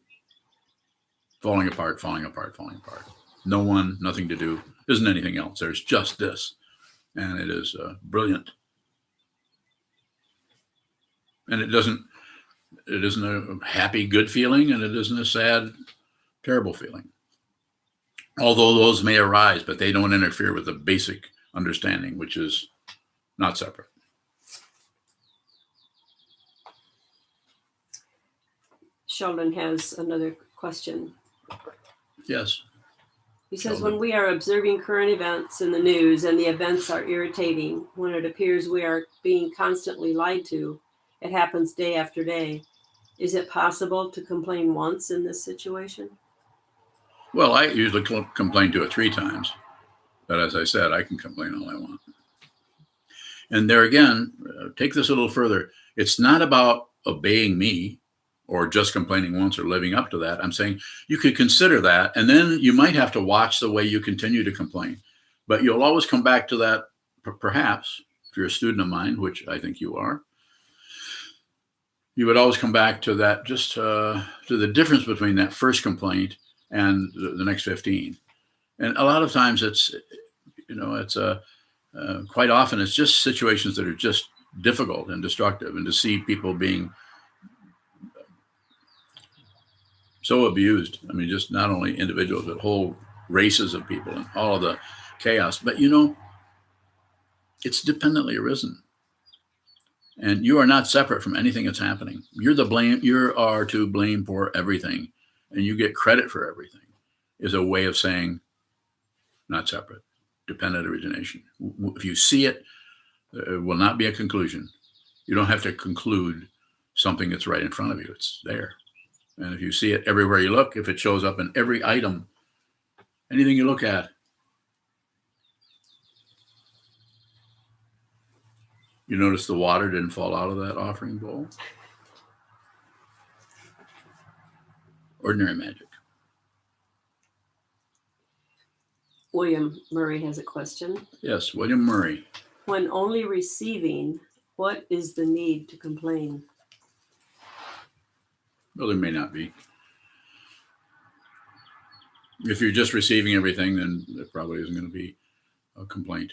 Falling apart, falling apart, falling apart. No one, nothing to do, isn't anything else. There's just this. And it is brilliant. And it isn't a happy, good feeling, and it isn't a sad, terrible feeling. Although those may arise, but they don't interfere with the basic understanding, which is not separate. Sheldon has another question. Yes. He says, Sheldon. when we are observing current events in the news and the events are irritating, when it appears we are being constantly lied to, it happens day after day. Is it possible to complain once in this situation? Well, I usually complain to it 3 times. But as I said, I can complain all I want. And there again, take this a little further. It's not about obeying me or just complaining once or living up to that. I'm saying you could consider that, and then you might have to watch the way you continue to complain. But you'll always come back to that, perhaps, if you're a student of mine, which I think you are. You would always come back to that, just to the difference between that first complaint and the next 15. And a lot of times quite often it's just situations that are just difficult and destructive, and to see people being so abused. I mean, just not only individuals, but whole races of people and all of the chaos. But it's dependently arisen. And you are not separate from anything that's happening. You are to blame for everything, and you get credit for everything, is a way of saying not separate, dependent origination. If you see it, it will not be a conclusion. You don't have to conclude something that's right in front of you. It's there. And if you see it everywhere you look, if it shows up in every item, anything you look at, you notice the water didn't fall out of that offering bowl? Ordinary magic. William Murray has a question. Yes, William Murray. When only receiving, what is the need to complain? Well, there may not be. If you're just receiving everything, then there probably isn't going to be a complaint.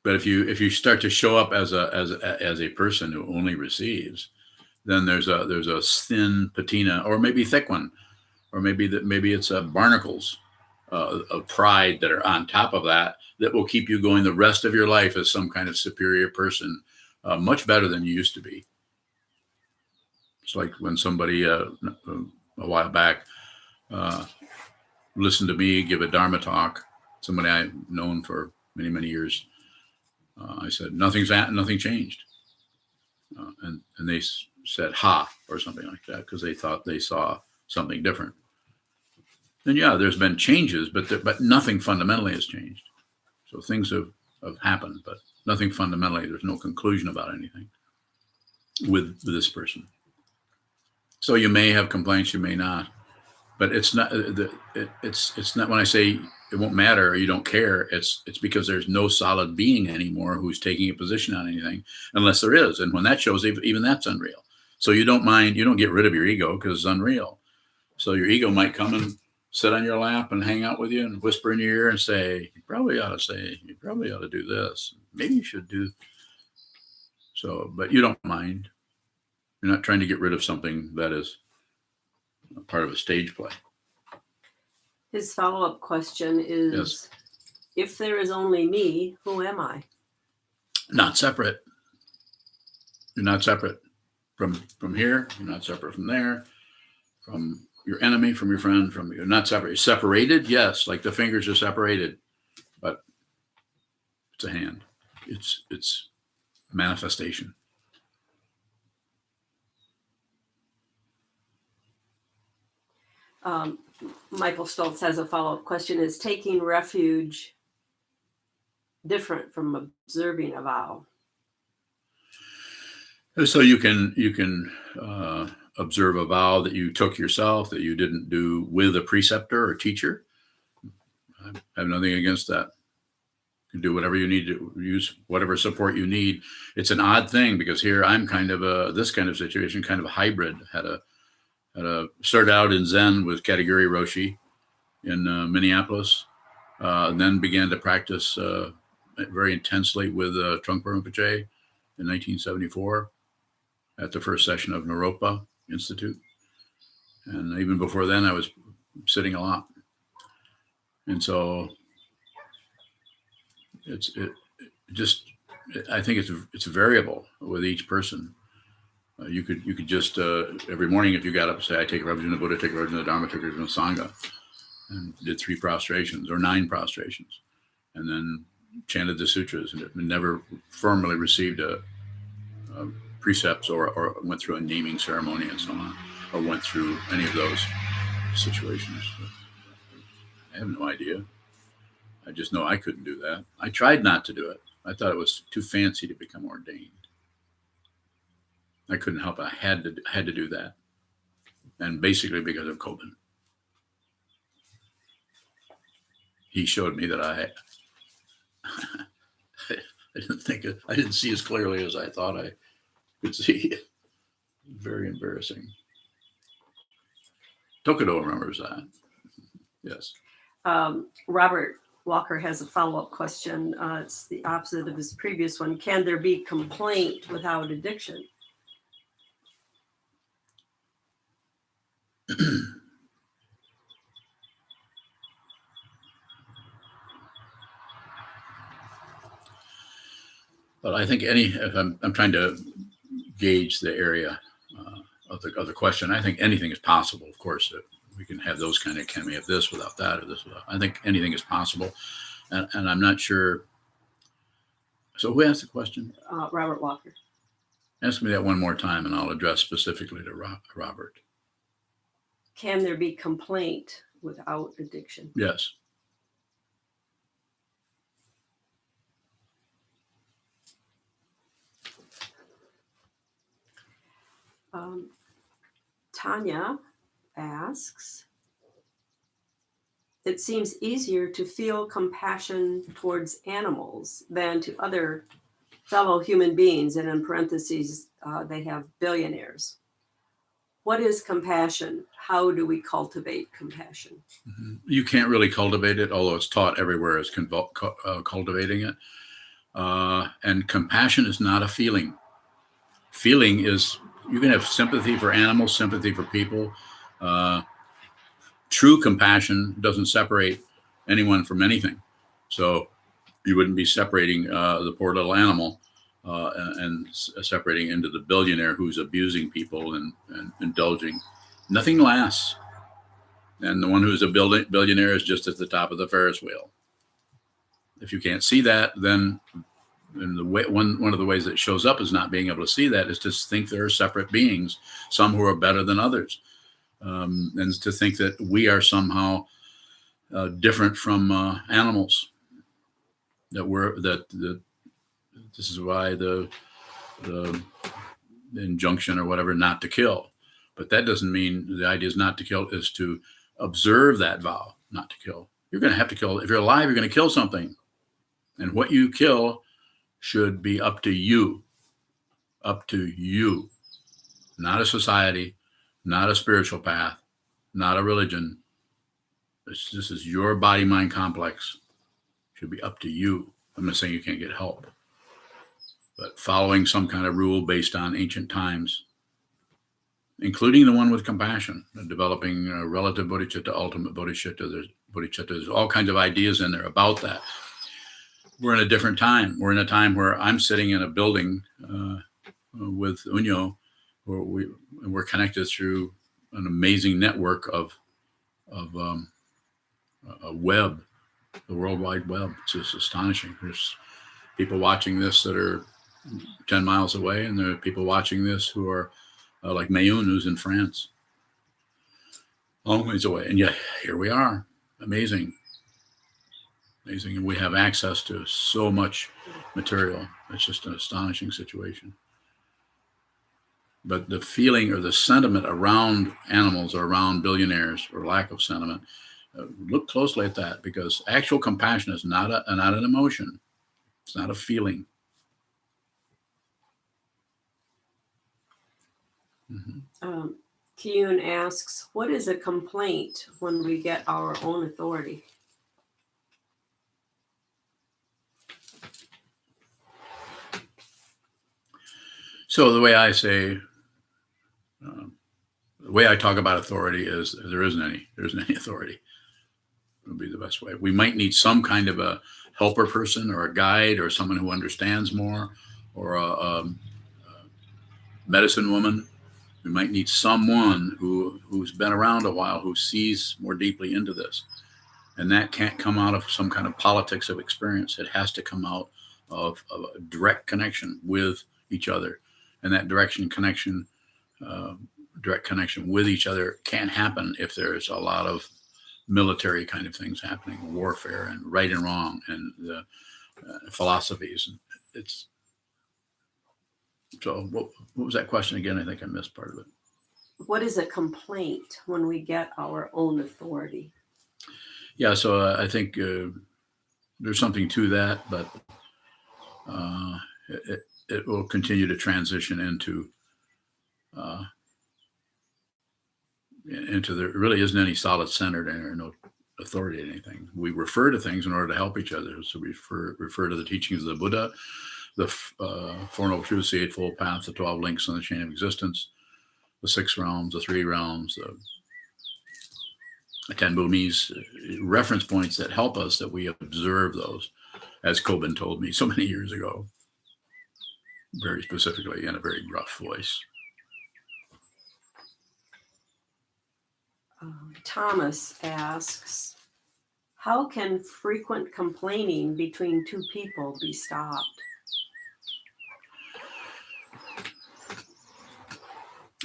But if you start to show up as a person who only receives, then there's a thin patina, or maybe thick one, or maybe it's barnacles of pride that are on top of that will keep you going the rest of your life as some kind of superior person, much better than you used to be. It's like when somebody a while back listened to me give a Dharma talk, somebody I've known for many years. I said, nothing changed. And they said, ha, or something like that, because they thought they saw something different. And yeah, there's been changes, but nothing fundamentally has changed. So things have happened, but nothing fundamentally. There's no conclusion about anything with this person. So you may have complaints, you may not, but it's not. It's not when I say it won't matter or you don't care. It's because there's no solid being anymore who's taking a position on anything, unless there is. And when that shows, even that's unreal. So you don't mind. You don't get rid of your ego because it's unreal. So your ego might come and sit on your lap and hang out with you and whisper in your ear and say, you probably ought to do this. Maybe you should do. So, but you don't mind. You're not trying to get rid of something that is a part of a stage play. His follow-up question is, Yes. If there is only me, who am I? Not separate. You're not separate from here. You're not separate from there, from your enemy, from your friend, you're not separate. You're separated, yes, like the fingers are separated, but it's a hand. It's manifestation. Michael Stoltz has a follow-up question. Is taking refuge different from observing a vow? So you can observe a vow that you took yourself, that you didn't do with a preceptor or teacher. I have nothing against that. You can do whatever you need to, use whatever support you need. It's an odd thing because here I'm kind of this kind of situation, kind of a hybrid. Had a started out in Zen with Katagiri Roshi in Minneapolis, and then began to practice very intensely with Trungpa Rinpoche in 1974 at the first session of Naropa Institute. And even before then, I was sitting a lot. And so I think it's variable with each person. You could just every morning, if you got up, say, I take refuge in the Buddha, take refuge in the Dharma, take refuge in the Sangha, and did 3 prostrations or 9 prostrations, and then chanted the sutras, and never formally received a precepts or went through a naming ceremony and so on, or went through any of those situations. I have no idea. I just know I couldn't do that. I tried not to do it. I thought it was too fancy to become ordained. I couldn't help it. I had to do that. And basically because of Kobun. He showed me that I didn't see as clearly as I thought I could see. Very embarrassing. Tokudo remembers that. Yes. Robert Walker has a follow-up question. It's the opposite of his previous one. Can there be complaint without addiction? But I think if I'm trying to gauge the area of the question, I think anything is possible. Of course, we can have those kind of, can we have this without that or this without? I think anything is possible, and I'm not sure. So who asked the question? Robert Walker. Ask me that one more time, and I'll address specifically to Robert. Can there be complaint without addiction? Yes. Tanya asks, it seems easier to feel compassion towards animals than to other fellow human beings, and in parentheses, they have billionaires. What is compassion? How do we cultivate compassion? You can't really cultivate it, although it's taught everywhere as cultivating it. And compassion is not a feeling. Feeling is, you can have sympathy for animals, sympathy for people. True compassion doesn't separate anyone from anything. So you wouldn't be separating the poor little animal and separating into the billionaire who's abusing people and indulging. Nothing lasts. And the one who's a billionaire is just at the top of the Ferris wheel. If you can't see that, then one of the ways that it shows up as not being able to see that is to think there are separate beings, some who are better than others, and to think that we are somehow different from animals. That this is why the injunction or whatever not to kill, but that doesn't mean the idea is not to kill is to observe that vow not to kill. You're going to have to kill. If you're alive, you're going to kill something, and what you kill should be up to you, not a society, not a spiritual path, not a religion. This is your body-mind complex. It should be up to you. I'm not saying you can't get help, but following some kind of rule based on ancient times, including the one with compassion, developing relative bodhicitta, ultimate bodhicitta. There's all kinds of ideas in there about that. We're in a different time. We're in a time where I'm sitting in a building with Unyo, where we're connected through an amazing network of a web, the World Wide Web. It's just astonishing. There's people watching this that are 10 miles away, and there are people watching this who are like Mayun, who's in France, long ways away. And yet here we are. Amazing. And we have access to so much material. It's just an astonishing situation. But the feeling or the sentiment around animals or around billionaires, or lack of sentiment, look closely at that, because actual compassion is not an emotion. It's not a feeling. Mm-hmm. Kiyun asks, what is a complaint when we get our own authority? So the way I say, the way I talk about authority is there isn't any authority. Would be the best way. We might need some kind of a helper person or a guide or someone who understands more, or a medicine woman. We might need someone who's been around a while, who sees more deeply into this. And that can't come out of some kind of politics of experience. It has to come out of a direct connection with each other. And that direct connection with each other can't happen if there's a lot of military kind of things happening, warfare and right and wrong and the philosophies. So what was that question again? I think I missed part of it. What is a complaint when we get our own authority? Yeah, so I think there's something to that, but it will continue to transition into there really isn't any solid center there, no authority in anything. We refer to things in order to help each other. So we refer to the teachings of the Buddha, the Four Noble Truths, the Eightfold Path, the 12 links on the chain of existence, the 6 realms, the 3 realms, the 10 bhumis, reference points that help us, that we observe those, as Kobin told me so many years ago, very specifically in a very gruff voice. Thomas asks, how can frequent complaining between two people be stopped?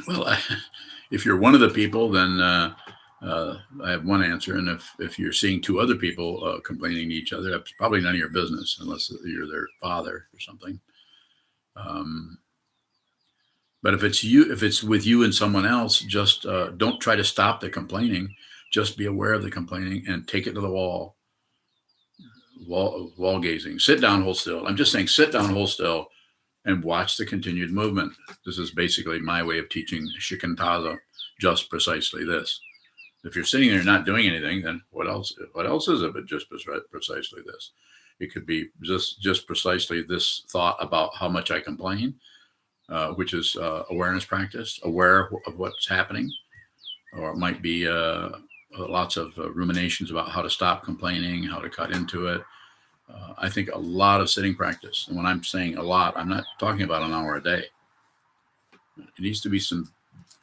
Well, if you're one of the people, then I have one answer. And if you're seeing two other people complaining to each other, that's probably none of your business, unless you're their father or something. But if it's with you and someone else, just don't try to stop the complaining. Just be aware of the complaining and take it to the wall. Wall gazing. Sit down, hold still. I'm just saying, sit down, hold still. and watch the continued movement. This is basically my way of teaching shikantaza, just precisely this. If you're sitting there not doing anything, then what else? What else is it but just precisely this? It could be just precisely this thought about how much I complain, which is awareness practice, aware of what's happening. Or it might be lots of ruminations about how to stop complaining, how to cut into it. I think a lot of sitting practice. And when I'm saying a lot, I'm not talking about an hour a day. It needs to be some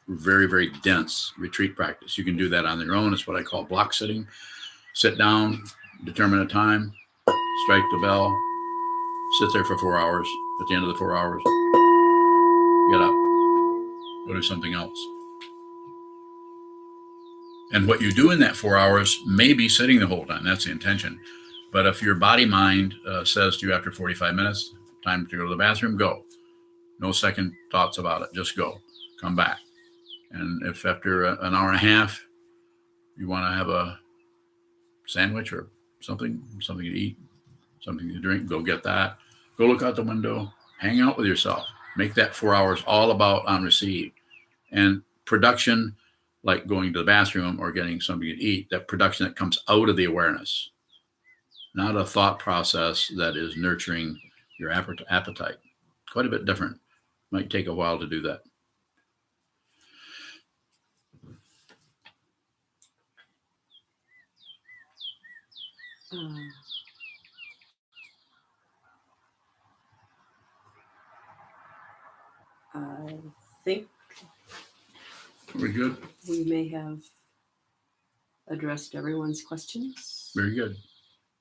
very, very dense retreat practice. You can do that on your own. It's what I call block sitting. Sit down, determine a time, strike the bell, sit there for 4 hours. At the end of the 4 hours, get up, go do something else. And what you do in that 4 hours may be sitting the whole time. That's the intention. But if your body mind says to you after 45 minutes, time to go to the bathroom, go. No second thoughts about it. Just go. Come back. And if after an hour and a half, you want to have a sandwich or something to eat, something to drink, go get that. Go look out the window. Hang out with yourself. Make that 4 hours all about on receive. And production, like going to the bathroom or getting something to eat, that production that comes out of the awareness, not a thought process that is nurturing your appetite. Quite a bit different. Might take a while to do that. I think Very good. we may have addressed everyone's questions. Very good.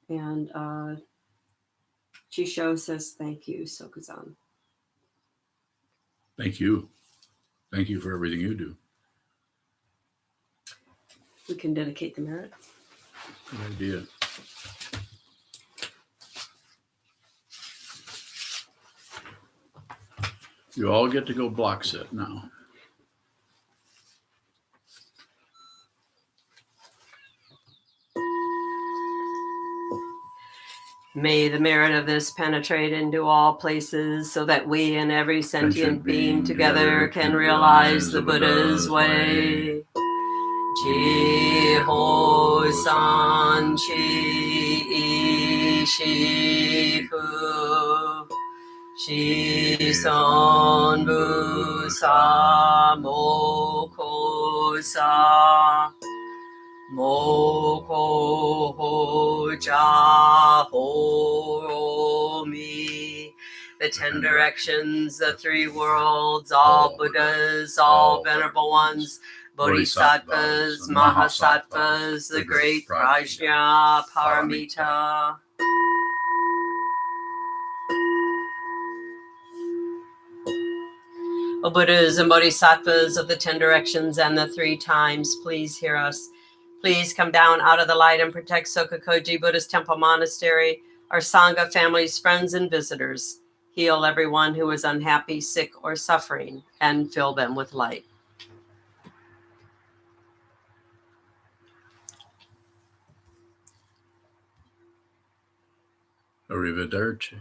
And Chisho says, thank you, Sokuzan. Thank you. Thank you for everything you do. We can dedicate the merit. Good idea. You all get to go block sit now. May the merit of this penetrate into all places so that we and every sentient being together can realize the Buddha's way. Ji ho san chi shi hu shi son bu sa mo ko sa mo ko ho ja ho mi. The 10 directions, the 3 worlds, all Buddhas, all venerable ones, Bodhisattvas, Mahasattvas, the great Prajna Paramita. O Buddhas and Bodhisattvas of the 10 directions and the 3 times, please hear us. Please come down out of the light and protect SokukoJi Buddhist Temple Monastery, our Sangha, families, friends, and visitors. Heal everyone who is unhappy, sick, or suffering, and fill them with light. Arrivederci.